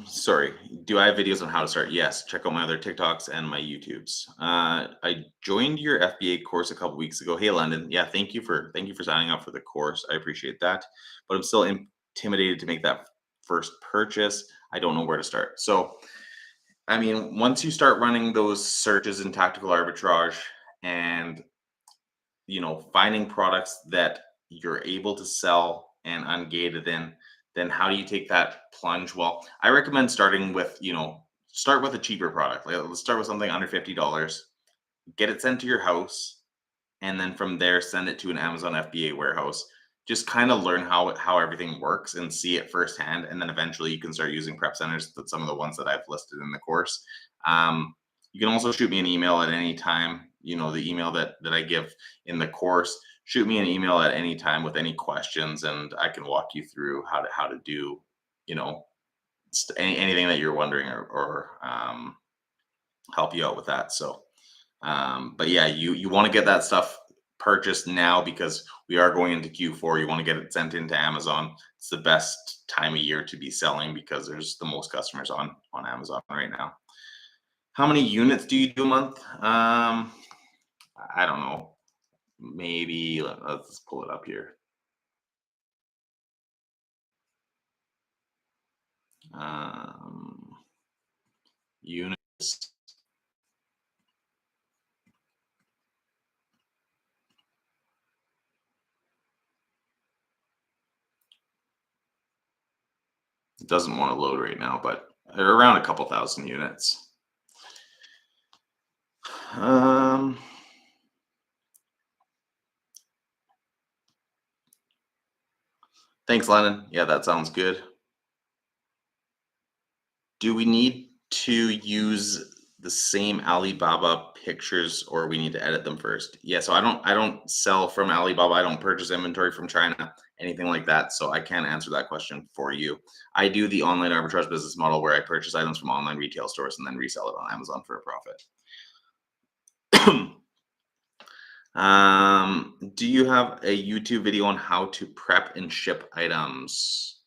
Sorry. Do I have videos on how to start? Yes. Check out my other TikToks and my YouTubes. I joined your FBA course a couple weeks ago. Hey, London. Yeah, thank you for signing up for the course. I appreciate that. But I'm still intimidated to make that first purchase. I don't know where to start. So, I mean, once you start running those searches in tactical arbitrage and finding products that you're able to sell and ungated, then how do you take that plunge? Well, I recommend starting with, start with a cheaper product. Let's start with something under $50, get it sent to your house, and then from there send it to an Amazon FBA warehouse. Just kind of learn how everything works and see it firsthand, and then eventually you can start using prep centers. That some of the ones that I've listed in the course. You can also shoot me an email at any time. The email that I give in the course. Shoot me an email at any time with any questions, and I can walk you through how to do you know anything that you're wondering, or help you out with that. So but yeah, you want to get that stuff purchased now because we are going into Q4. You want to get it sent into Amazon. It's the best time of year to be selling because there's the most customers on Amazon right now. How many units do you do a month? I don't know. Maybe let's pull it up here. Um, Units. It doesn't want to load right now, but they're around a couple thousand units. Um, Thanks, Lennon. Yeah, that sounds good. Do we need to use the same Alibaba pictures or we need to edit them first? Yeah, so I don't sell from Alibaba. I don't purchase inventory from China, anything like that. So I can't answer that question for you. I do the online arbitrage business model where I purchase items from online retail stores and then resell it on Amazon for a profit. Do you have a YouTube video on how to prep and ship items?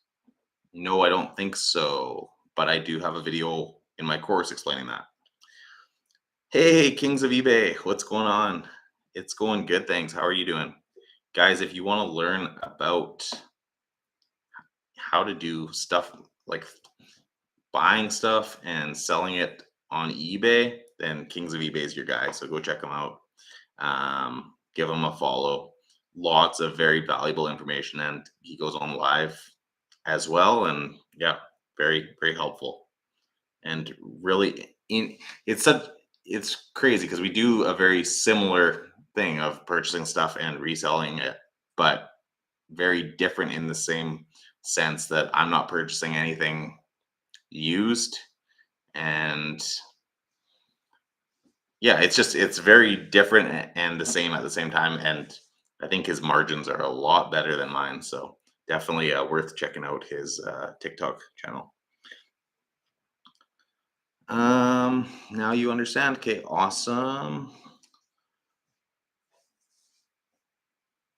No, I don't think so, but I do have a video in my course explaining that. Hey, Kings of eBay, what's going on? It's going good, thanks. How are you doing? Guys, if you want to learn about how to do stuff like buying stuff and selling it on eBay, then Kings of eBay is your guy. So go check him out. Give him a follow. Lots of very valuable information, and he goes on live as well. And yeah, very, very helpful. And really, it's crazy because we do a very similar thing of purchasing stuff and reselling it, but very different in the same sense that I'm not purchasing anything used. And yeah, it's very different and the same at the same time. And I think his margins are a lot better than mine. So definitely worth checking out his TikTok channel. Now you understand. Okay, awesome.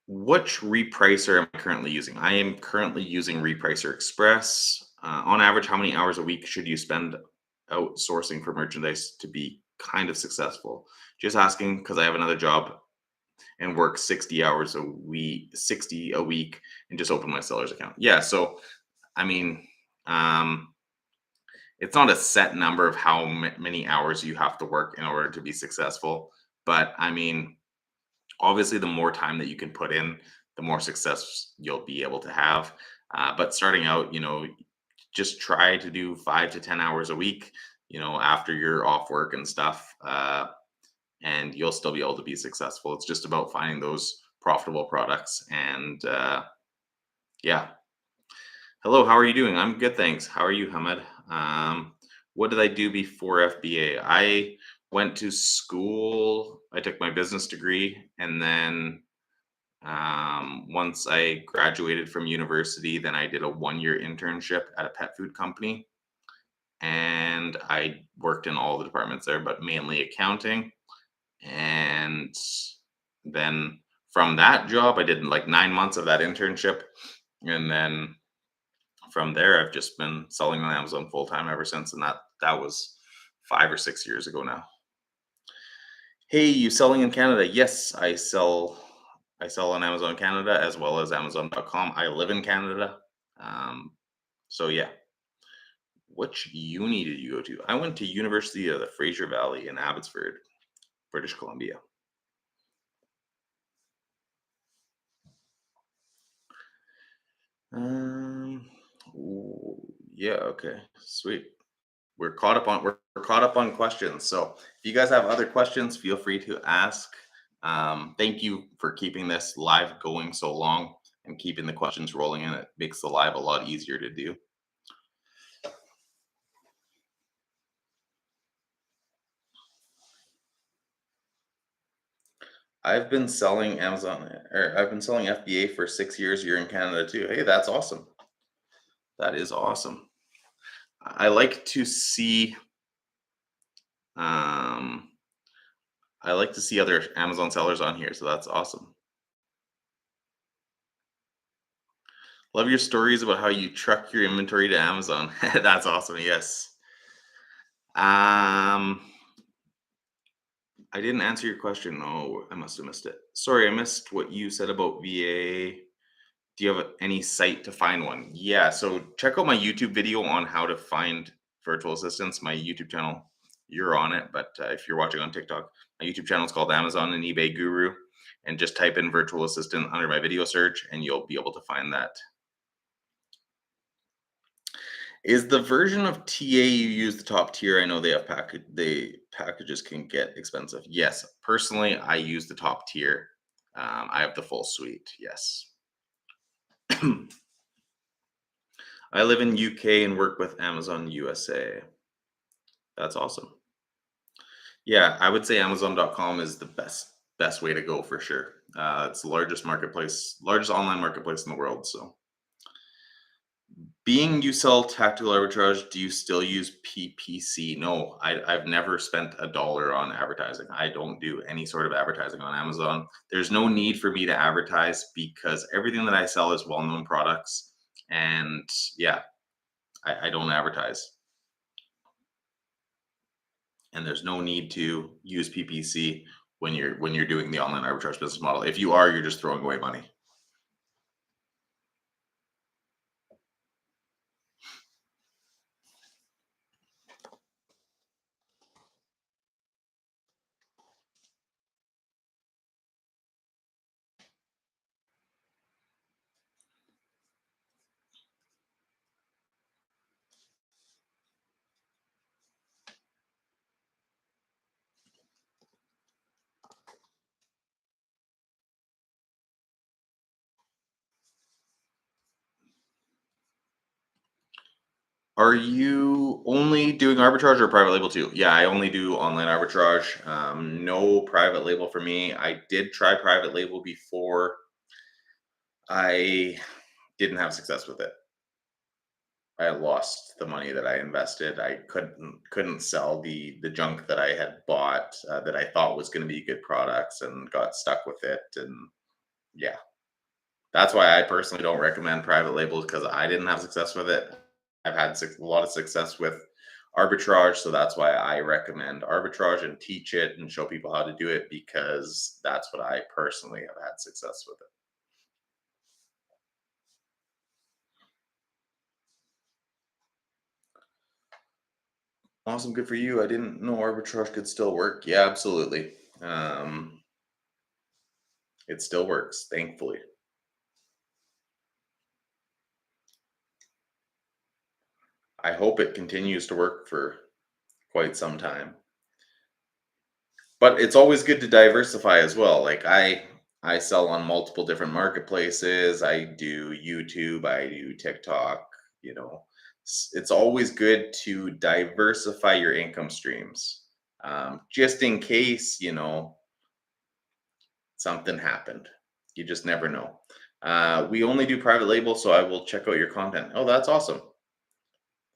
Which repricer am I currently using? I am currently using Repricer Express. On average, how many hours a week should you spend outsourcing for merchandise to be kind of successful? Just asking because I have another job and work 60 hours a week, 60 a week, and just open my seller's account. Yeah, so I mean, um, it's not a set number of how many hours you have to work in order to be successful, but I mean, obviously, the more time that you can put in, the more success you'll be able to have. But starting out, just try to do 5 to 10 hours a week, after you're off work and stuff, and you'll still be able to be successful. It's just about finding those profitable products. And yeah. Hello, how are you doing? I'm good, thanks. How are you, Hamid? What did I do before FBA? I went to school. I took my business degree, and then once I graduated from university, then I did a 1 year internship at a pet food company. and I worked in all the departments there, but mainly accounting. And then from that job, I did like 9 months of that internship, and then from there, I've just been selling on Amazon full time ever since, and that was 5 or 6 years ago now. Hey, you selling in Canada? Yes, I sell. I sell on Amazon Canada as well as Amazon.com. I live in Canada, um, so yeah. Which uni did you go to? I went to University of the Fraser Valley in Abbotsford, British Columbia. Um, yeah, okay, sweet. We're caught up on questions. So if you guys have other questions, feel free to ask. Thank you for keeping this live going so long and keeping the questions rolling in. It makes the live a lot easier to do. I've been selling FBA for 6 years here in Canada too. Hey, that's awesome. That is awesome. I like to see um I like to see other Amazon sellers on here, so that's awesome. Love your stories about how you truck your inventory to Amazon. That's awesome. Yes. Um, I didn't answer your question. Oh, I must have missed it. Sorry, I missed what you said about VA. Do you have any site to find one? Yeah, so check out my YouTube video on how to find virtual assistants. My YouTube channel, you're on it, but if you're watching on TikTok, my YouTube channel is called Amazon and eBay Guru, and just type in virtual assistant under my video search, and you'll be able to find that. Is the version of TA you use the top tier? I know they have packages can get expensive. Yes, personally, I use the top tier. I have the full suite. Yes. I live in UK and work with Amazon USA. That's awesome. Yeah, I would say Amazon.com is the best way to go for sure. It's the largest online marketplace in the world. So, being you sell tactical arbitrage, do you still use PPC? No, I've never spent a dollar on advertising. I don't do any sort of advertising on Amazon. There's no need for me to advertise because everything that I sell is well-known products. And yeah, I don't advertise. And there's no need to use PPC when you're doing the online arbitrage business model. If you are, you're just throwing away money. Are you only doing arbitrage or private label too? Yeah, I only do online arbitrage. No private label for me. I did try private label before. I didn't have success with it. I lost the money that I invested. I couldn't sell the junk that I had bought that I thought was going to be good products and got stuck with it. And yeah, that's why I personally don't recommend private labels because I didn't have success with it. I've had a lot of success with arbitrage, so that's why I recommend arbitrage and teach it and show people how to do it because that's what I personally have had success with it. Awesome, good for you. I didn't know arbitrage could still work. Yeah, absolutely. Um, it still works, thankfully. I hope it continues to work for quite some time. But it's always good to diversify as well. Like I sell on multiple different marketplaces. I do YouTube, I do TikTok, you know. It's always good to diversify your income streams. Just in case, something happened. You just never know. We only do private label, so I will check out your content. Oh, that's awesome.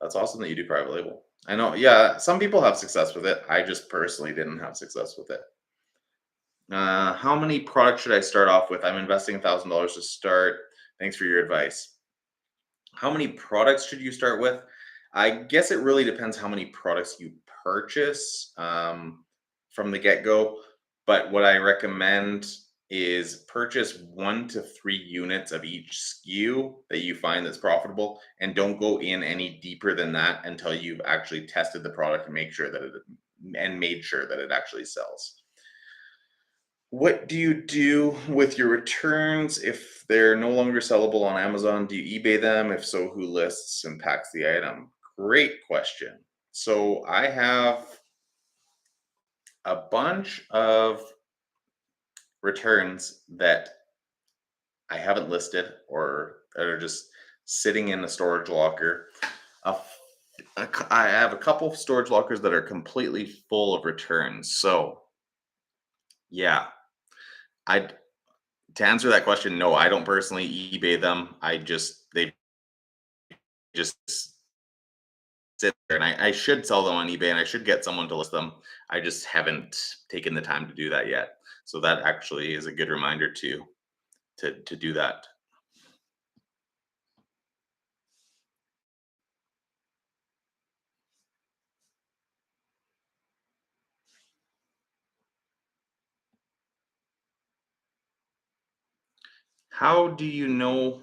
That's awesome that you do private label. I know. Yeah, some people have success with it. I just personally didn't have success with it. How many products should I start off with? I'm investing $1,000 to start. Thanks for your advice. How many products should you start with? I guess it really depends how many products you purchase from the get go. But what I recommend is purchase 1 to 3 units of each SKU that you find that's profitable, and don't go in any deeper than that until you've actually tested the product and make sure that it and made sure that it actually sells. What do you do with your returns if they're no longer sellable on Amazon? Do you eBay them? If so, who lists and packs the item? Great question. So I have a bunch of returns that I haven't listed or that are just sitting in a storage locker. A f- I have a couple of storage lockers that are completely full of returns. So yeah, I to answer that question, no, I don't personally eBay them. They just sit there, and I should sell them on eBay, and I should get someone to list them. I just haven't taken the time to do that yet. So that actually is a good reminder to do that. How do you know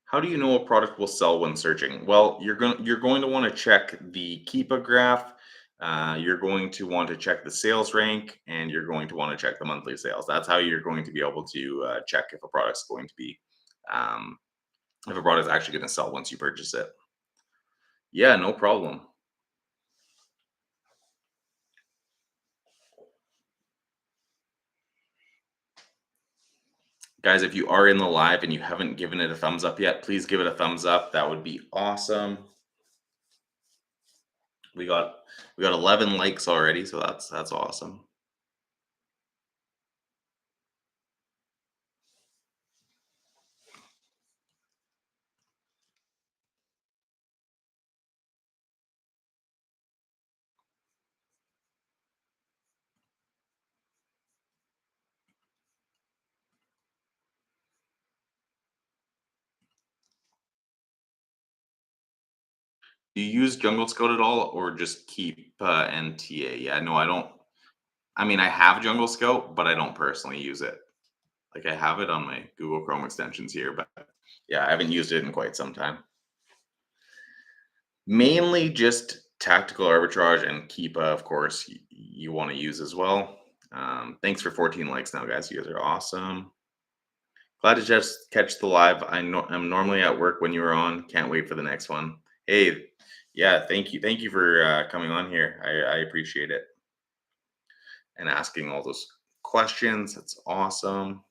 how do you know a product will sell when searching? Well, you're going to want to check the Keepa graph. You're going to want to check the sales rank, and you're going to want to check the monthly sales. That's how you're going to be able to check if a product's going to be um, if a product's actually going to sell once you purchase it. Yeah, no problem. Guys, if you are in the live and you haven't given it a thumbs up yet, please give it a thumbs up. That would be awesome. We got we got 11 likes already, so that's awesome. Do you use Jungle Scout at all, or just keep NTA? Yeah, no, I don't. I mean, I have Jungle Scout, but I don't personally use it. Like I have it on my Google Chrome extensions here, but yeah, I haven't used it in quite some time. Mainly just tactical arbitrage and Keepa, of course, you want to use as well. Thanks for 14 likes now, guys. You guys are awesome. Glad to just catch the live. I'm normally at work when you were on. Can't wait for the next one. Hey, yeah, thank you for coming on here. I appreciate it and asking all those questions. It's awesome.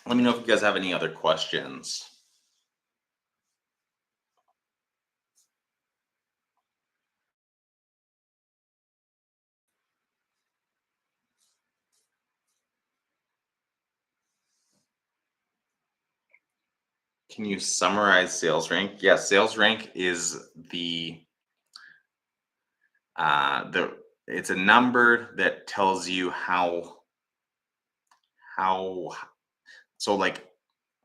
Let me know if you guys have any other questions. Can you summarize sales rank? Yes, sales rank is the it's a number that tells you how so like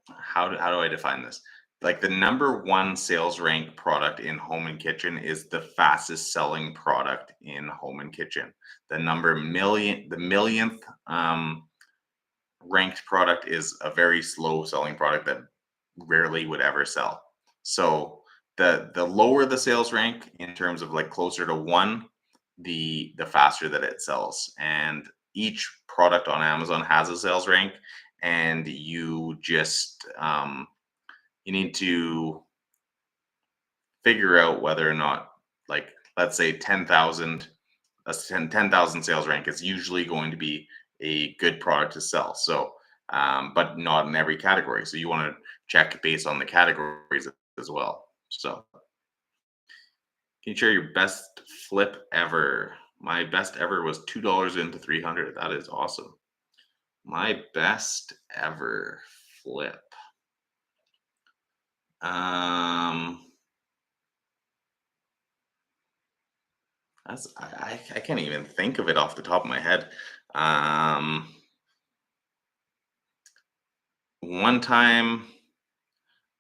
how do I define this? Like the number one sales rank product in home and kitchen is the fastest selling product in home and kitchen. The millionth ranked product is a very slow selling product that rarely would ever sell. So the lower the sales rank in terms of like closer to one, the faster that it sells. And each product on Amazon has a sales rank, and you just you need to figure out whether or not, like, let's say 10,000, a 10,000 sales rank is usually going to be a good product to sell. So, but not in every category. So you want to check based on the categories as well. So, can you share your best flip ever? My best ever was $2 into 300. That is awesome. My best ever flip. Um, I can't even think of it off the top of my head. Um, One time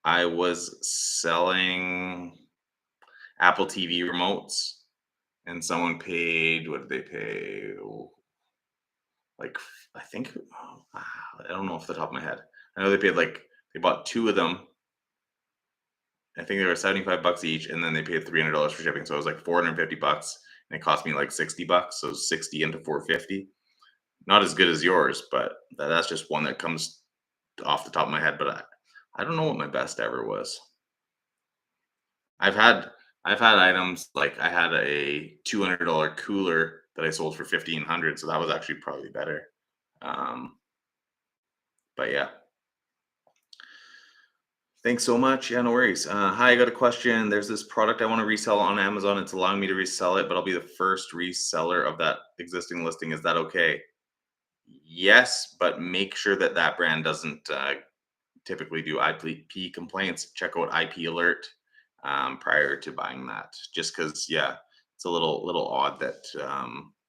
I was selling Apple TV remotes, and someone paid, what did they pay? Oh, like, I think, I don't know off the top of my head. I know they paid, like, they bought two of them. I think they were 75 bucks each, and then they paid $300 for shipping. So it was like 450 bucks, and it cost me like 60 bucks. So 60 into 450. Not as good as yours, but that's just one that comes off the top of my head. But I don't know what my best ever was. I've had I've had items like I had a $200 cooler that I sold for 1,500, so that was actually probably better. Um, but yeah, thanks so much. Yeah, no worries. Hi, I got a question. There's this product I want to resell on Amazon. It's allowing me to resell it, but I'll be the first reseller of that existing listing. Is that okay? Yes, but make sure that that brand doesn't typically do IP complaints. Check out IP Alert prior to buying that. Just because, yeah, it's a little odd that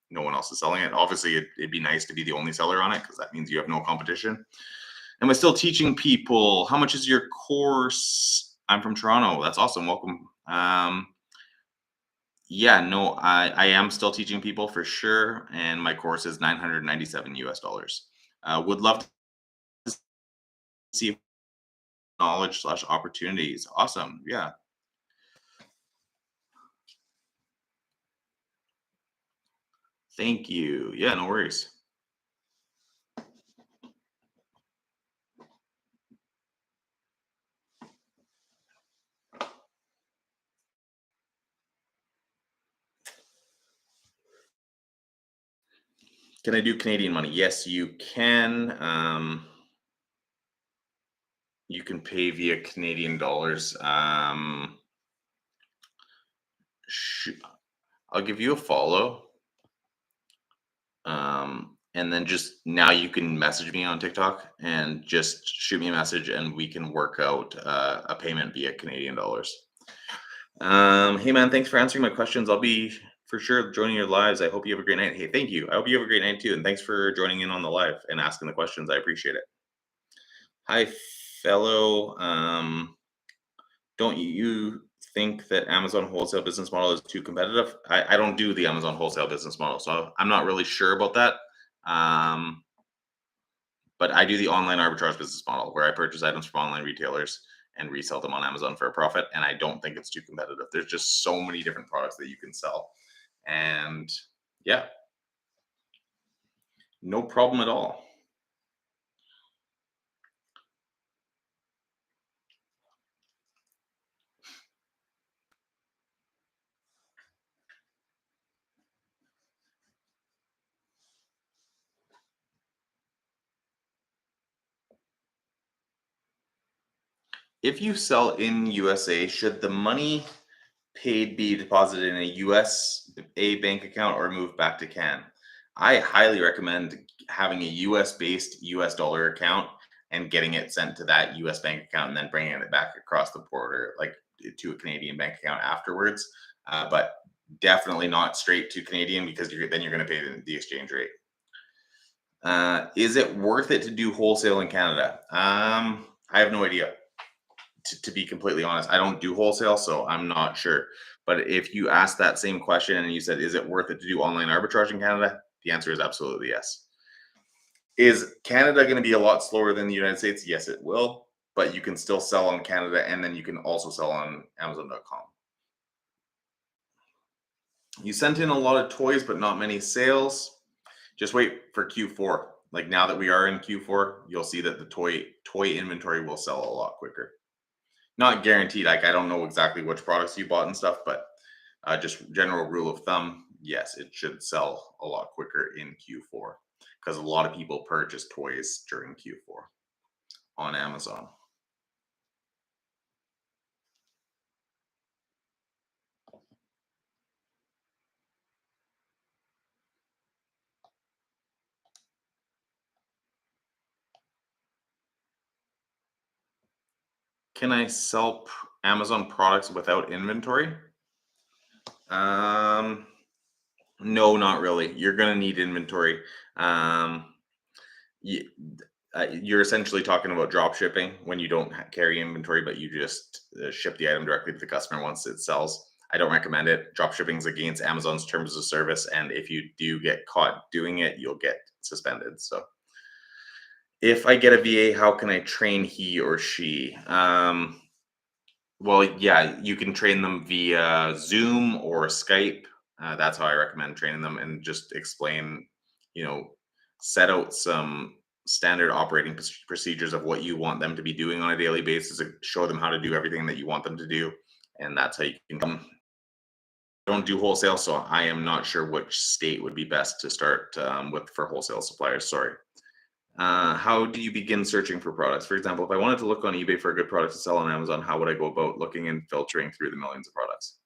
no one else is selling it. Obviously, it'd be nice to be the only seller on it because that means you have no competition. Am I still teaching people? How much is your course? I'm from Toronto. That's awesome. Welcome. Yeah, no, I am still teaching people for sure, and my course is 997 US dollars. Would love to see knowledge slash opportunities. Awesome. Yeah. Thank you. Yeah, no worries. Can I do Canadian money? Yes, you can. You can pay via Canadian dollars. I'll give you a follow. And then just now you can message me on TikTok and just shoot me a message and we can work out a payment via Canadian dollars. Hey man, thanks for answering my questions. I'll be for sure joining your lives. I hope you have a great night. Hey, thank you. I hope you have a great night too. And thanks for joining in on the live and asking the questions. I appreciate it. Hi, fellow. Don't you think that Amazon wholesale business model is too competitive? I don't do the Amazon wholesale business model, so I'm not really sure about that. Um, but I do the online arbitrage business model where I purchase items from online retailers and resell them on Amazon for a profit. And I don't think it's too competitive. There's just so many different products that you can sell. And yeah, no problem at all. If you sell in USA, should the money paid be deposited in a USA bank account or moved back to Can? I highly recommend having a US based US dollar account and getting it sent to that US bank account and then bringing it back across the border, like to a Canadian bank account afterwards. But definitely not straight to Canadian because then you're going to pay the exchange rate. Is it worth it to do wholesale in Canada? I have no idea. To be completely honest, I don't do wholesale, so I'm not sure. But if you ask that same question and you said, is it worth it to do online arbitrage in Canada? The answer is absolutely yes. Is Canada going to be a lot slower than the United States? Yes, it will. But you can still sell on Canada and then you can also sell on Amazon.com. You sent in a lot of toys, but not many sales. Just wait for Q4. Like now that we are in Q4, you'll see that the toy inventory will sell a lot quicker. Not guaranteed. Like I don't know exactly which products you bought and stuff, but just general rule of thumb, yes, it should sell a lot quicker in Q4 because a lot of people purchase toys during Q4 on Amazon. Can I sell Amazon products without inventory? Um, no, not really. You're gonna need inventory. Um, y- you're essentially talking about drop shipping when you don't carry inventory, but you just ship the item directly to the customer once it sells. I don't recommend it. Drop shipping is against Amazon's terms of service, and if you do get caught doing it, you'll get suspended. So, if I get a VA, how can I train he or she? Well, yeah, you can train them via Zoom or Skype. That's how I recommend training them, and just explain, you know, set out some standard operating procedures of what you want them to be doing on a daily basis, and show them how to do everything that you want them to do, and that's how you can. Don't do wholesale, so I am not sure which state would be best to start with for wholesale suppliers. Sorry. How do you begin searching for products? For example, if I wanted to look on eBay for a good product to sell on Amazon, how would I go about looking and filtering through the millions of products?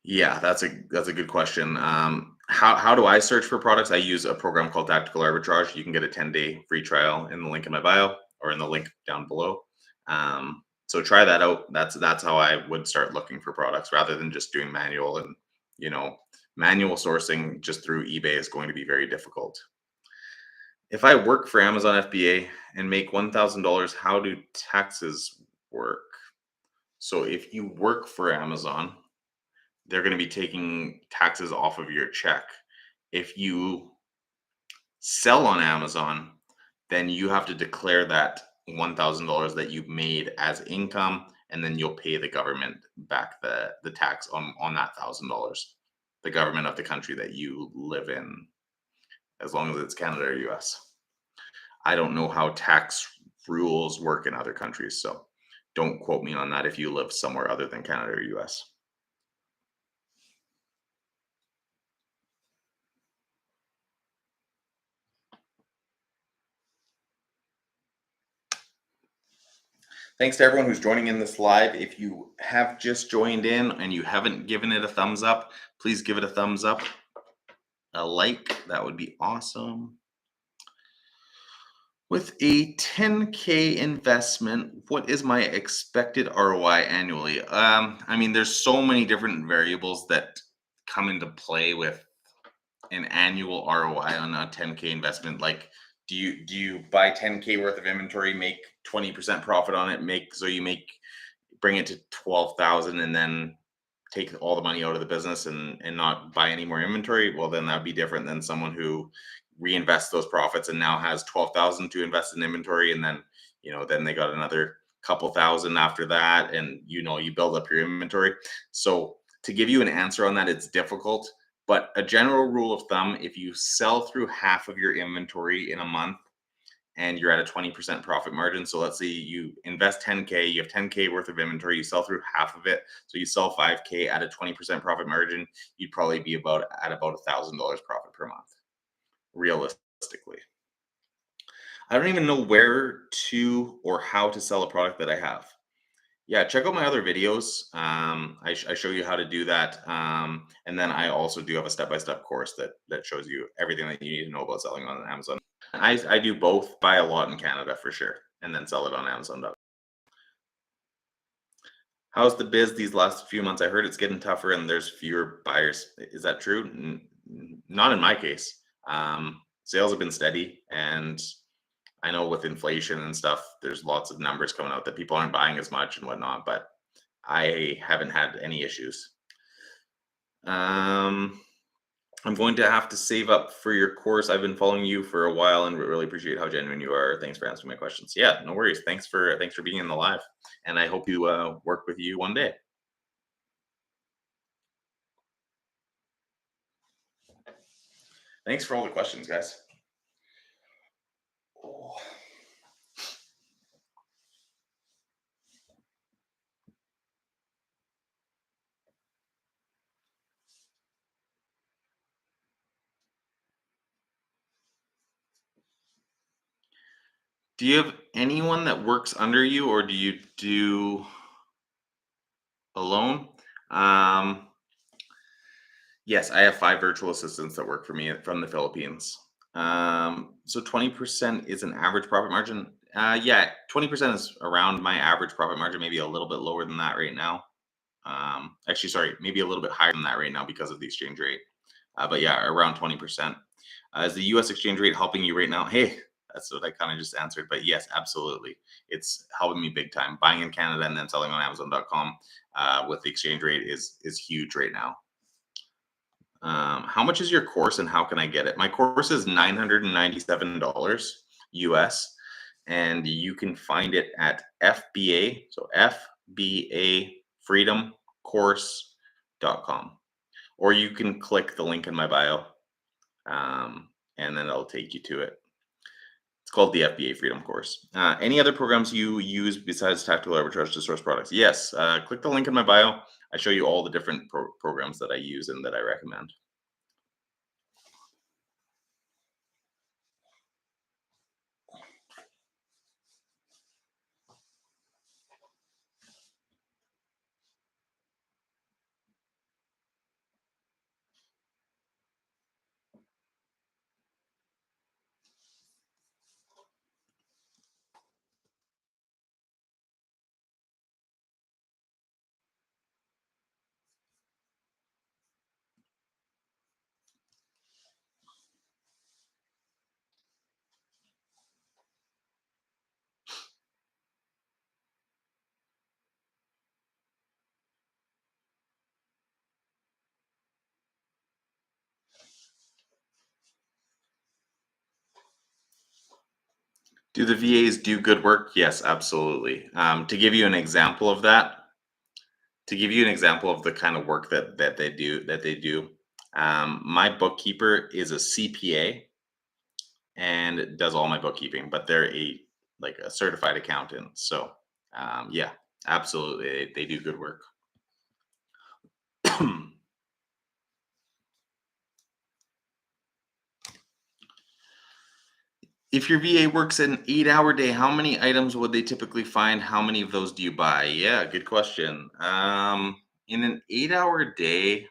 Yeah, that's a good question. How do I search for products? I use a program called Tactical Arbitrage. You can get a 10-day free trial in the link in my bio or in the link down below. So try that out. That's how I would start looking for products rather than just doing manual and you know manual sourcing just through eBay is going to be very difficult. If I work for Amazon FBA and make $1,000, how do taxes work? So if you work for Amazon, they're going to be taking taxes off of your check. If you sell on Amazon, then you have to declare that $1,000 that you've made as income, and then you'll pay the government back the tax on that $1,000. The government of the country that you live in, as long as it's Canada or US. I don't know how tax rules work in other countries, so don't quote me on that if you live somewhere other than Canada or US. Thanks to everyone who's joining in this live. If you have just joined in and you haven't given it a thumbs up, please give it a thumbs up, a like, that would be awesome. With a 10K investment, what is my expected ROI annually? I mean, there's so many different variables that come into play with an annual ROI on a 10K investment. Like, do you buy 10K worth of inventory, make 20% profit on it, bring it to 12,000 and then take all the money out of the business and not buy any more inventory? Well, then that'd be different than someone who reinvests those profits and now has 12,000 to invest in inventory, and then then they got another couple thousand after that, and you build up your inventory. So to give you an answer on that, it's difficult, but a general rule of thumb: if you sell through half of your inventory in a month and you're at a 20% profit margin. So let's say you invest 10K, you have 10K worth of inventory, you sell through half of it. So you sell 5K at a 20% profit margin, you'd probably be about $1,000 profit per month, realistically. I don't even know where to or how to sell a product that I have. Yeah, check out my other videos. I show you how to do that. And then I also do have a step-by-step course that shows you everything that you need to know about selling on Amazon. I do both. Buy a lot in Canada for sure, and then sell it on Amazon. How's the biz these last few months? I heard it's getting tougher and there's fewer buyers. Is that true? Not in my case. Sales have been steady, and I know with inflation and stuff, there's lots of numbers coming out that people aren't buying as much and whatnot, but I haven't had any issues. Um, I'm going to have to save up for your course. I've been following you for a while and really appreciate how genuine you are. Thanks for answering my questions. Yeah, no worries. Thanks for being in the live, and I hope to work with you one day. Thanks for all the questions, guys. Oh. Do you have anyone that works under you, or do you do alone? Um, yes, I have 5 virtual assistants that work for me from the Philippines. So 20% is an average profit margin. Yeah, 20% is around my average profit margin, maybe a little bit lower than that right now. Actually, sorry, maybe a little bit higher than that right now because of the exchange rate. But yeah, around 20%. Is the US exchange rate helping you right now? Hey, that's what I kind of just answered. But yes, absolutely. It's helping me big time. Buying in Canada and then selling on Amazon.com with the exchange rate is huge right now. How much is your course and how can I get it? My course is $997 US, and you can find it at FBA, so FBA freedomcourse.com. Or you can click the link in my bio, and then it'll take you to it. It's called the FBA Freedom Course. Any other programs you use besides Tactical Arbitrage to source products? Yes. Click the link in my bio. I show you all the different programs that I use and that I recommend. Do the VAs do good work? Yes, absolutely. To give you an example of that, to give you an example of the kind of work that they do, my bookkeeper is a CPA and does all my bookkeeping, but they're a certified accountant. So yeah, absolutely, they do good work. If your VA works an 8-hour day, how many items would they typically find? How many of those do you buy? Yeah, good question. In an 8-hour day,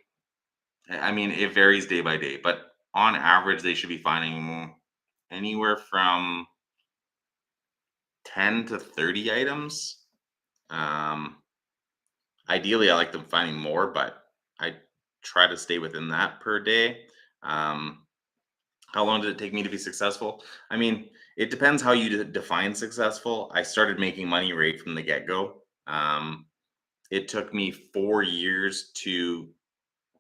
I mean, it varies day by day, but on average, they should be finding anywhere from 10 to 30 items. Um, Ideally, I like them finding more, but I try to stay within that per day. Um, how long did it take me to be successful? I mean, it depends how you define successful. I started making money right from the get go. It took me 4 years to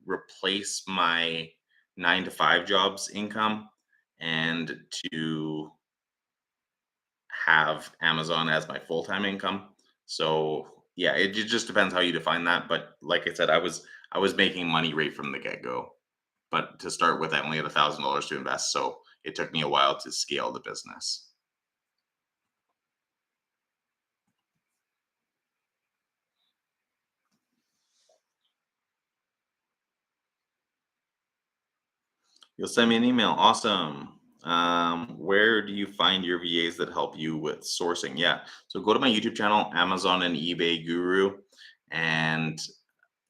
replace my 9 to 5 jobs income and to have Amazon as my full time income. So yeah, it just depends how you define that. But like I said, I was making money right from the get go. But to start with, I only had $1,000 to invest, so it took me a while to scale the business. You'll send me an email. Awesome. Where do you find your VAs that help you with sourcing? Yeah. So go to my YouTube channel, Amazon and eBay Guru, and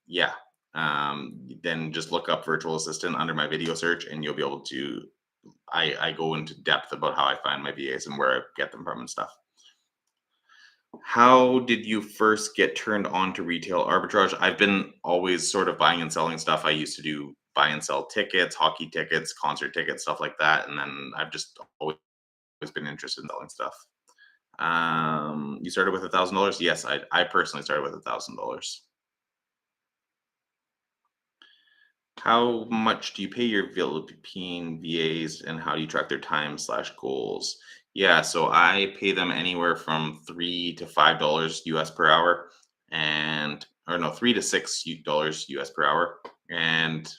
yeah. Then just look up virtual assistant under my video search, and you'll be able to. I go into depth about how I find my VAs and where I get them from and stuff. How did you first get turned on to retail arbitrage? I've been always sort of buying and selling stuff. I used to do buy and sell tickets, hockey tickets, concert tickets, stuff like that. And then I've just always been interested in selling stuff. You started with $1,000? Yes, I personally started with $1,000. How much do you pay your Philippine VAs and how do you track their time/goals? Yeah, so I pay them anywhere from $3 to $5 US per hour or no, $3 to $6 US per hour. And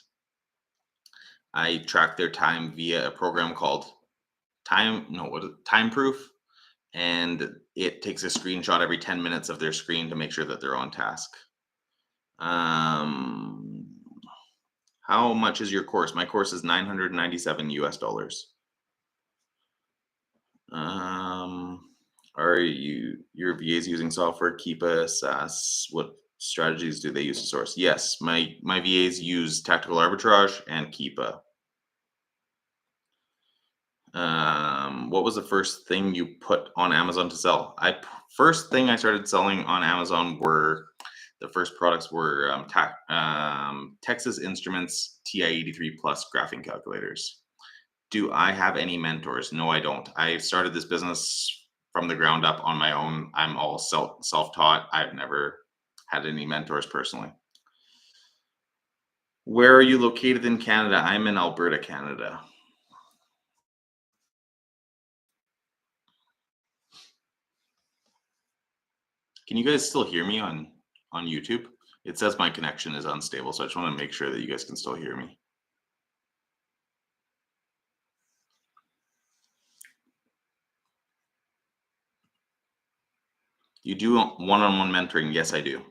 I track their time via a program called Time Proof, and it takes a screenshot every 10 minutes of their screen to make sure that they're on task. Um, how much is your course? My course is 997 US dollars. Are your VAs using software, Keepa, SaaS? What strategies do they use to source? Yes, my VAs use tactical arbitrage and Keepa. What was the first thing you put on Amazon to sell? First thing I started selling on Amazon were the first products were Texas Instruments TI-83 Plus graphing calculators. Do I have any mentors? No, I don't. I started this business from the ground up on my own. I'm all self-taught. I've never had any mentors personally. Where are you located in Canada? I'm in Alberta, Canada. Can you guys still hear me on YouTube? It says my connection is unstable, so I just want to make sure that you guys can still hear me. You do one-on-one mentoring? Yes, I do.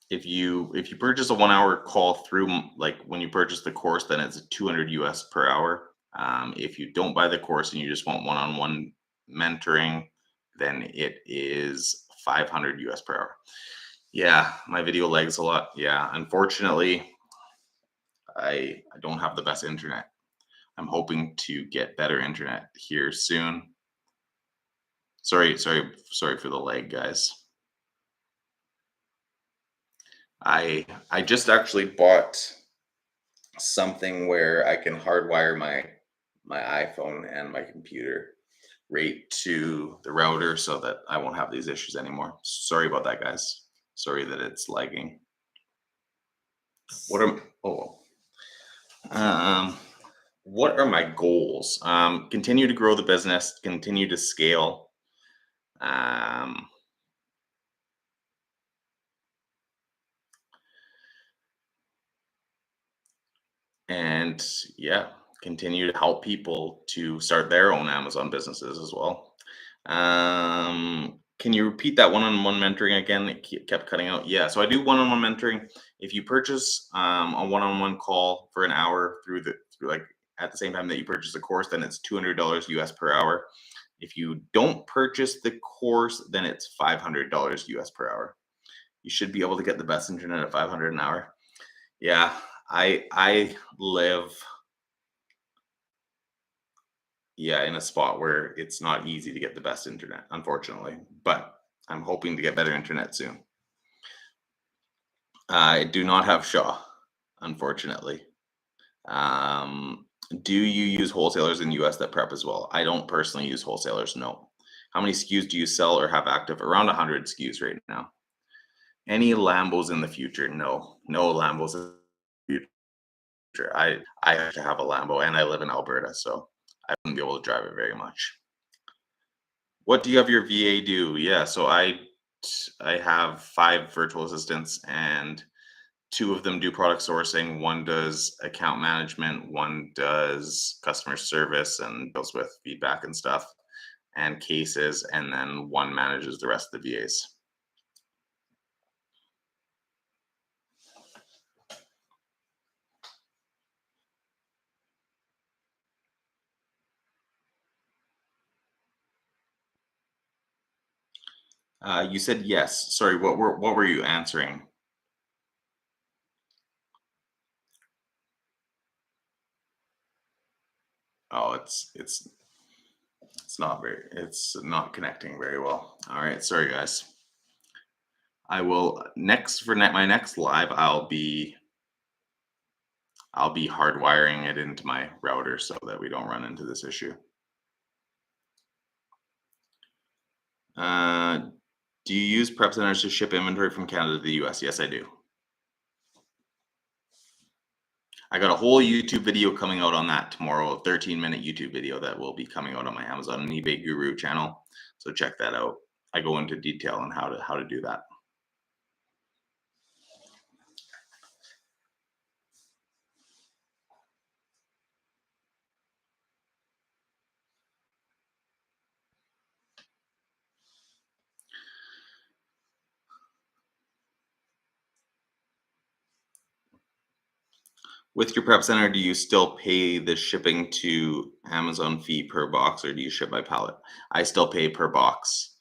If you purchase a 1 hour call through, like when you purchase the course, then it's 200 US per hour. If you don't buy the course and you just want one-on-one mentoring, then it is 500 US per hour. Yeah, my video lags a lot. Yeah, unfortunately, I don't have the best internet. I'm hoping to get better internet here soon. Sorry for the lag, guys. I just actually bought something where I can hardwire my iPhone and my computer right to the router so that I won't have these issues anymore. Sorry about that, guys. Sorry that it's lagging. Um, what are my goals? Continue to grow the business, continue to scale. And yeah, continue to help people to start their own Amazon businesses as well. Can you repeat that one-on-one mentoring again? It kept cutting out. Yeah, so I do one-on-one mentoring. If you purchase a one-on-one call for an hour through like at the same time that you purchase the course, then it's $200 US per hour. If you don't purchase the course, then it's $500 US per hour. You should be able to get the best internet at 500 an hour. Yeah, I live in a spot where it's not easy to get the best internet, unfortunately, but I'm hoping to get better internet soon. I do not have Shaw, unfortunately. Do you use wholesalers in US that prep as well? I don't personally use wholesalers, no. How many SKUs do you sell or have active? Around 100 SKUs right now. Any Lambos in the future? No, no Lambos in the future. I have to have a Lambo and I live in Alberta, so I wouldn't be able to drive it very much. What do you have your VA do? Yeah, so I have 5 virtual assistants and 2 of them do product sourcing, 1 does account management, 1 does customer service and deals with feedback and stuff and cases, and then 1 manages the rest of the VAs. You said yes. Sorry, what were you answering? Oh, it's not connecting very well. All right, sorry guys. I will my next live. I'll be hardwiring it into my router so that we don't run into this issue. Do you use prep centers to ship inventory from Canada to the US? Yes, I do. I got a whole YouTube video coming out on that tomorrow, a 13-minute YouTube video that will be coming out on my Amazon and eBay Guru channel. So check that out. I go into detail on how to do that. With your prep center, do you still pay the shipping to Amazon fee per box, or do you ship by pallet? I still pay per box.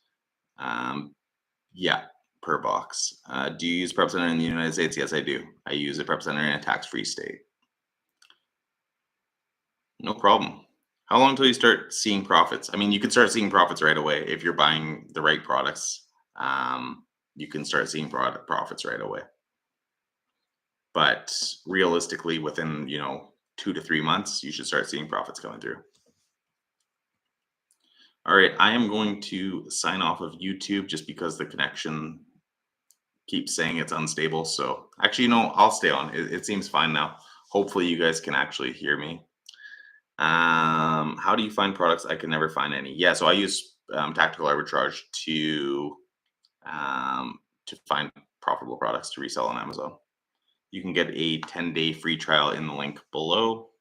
Um, yeah, per box. Do you use prep center in the United States? Yes, I do. I use a prep center in a tax-free state. No problem. How long until you start seeing profits? I mean, you can start seeing profits right away if you're buying the right products. Um, you can start seeing product profits right away. But realistically, within 2 to 3 months, you should start seeing profits coming through. All right, I am going to sign off of YouTube just because the connection keeps saying it's unstable. So actually, I'll stay on. It seems fine now. Hopefully, you guys can actually hear me. How do you find products? I can never find any. Yeah, so I use tactical arbitrage to find profitable products to resell on Amazon. You can get a 10-day free trial in the link below.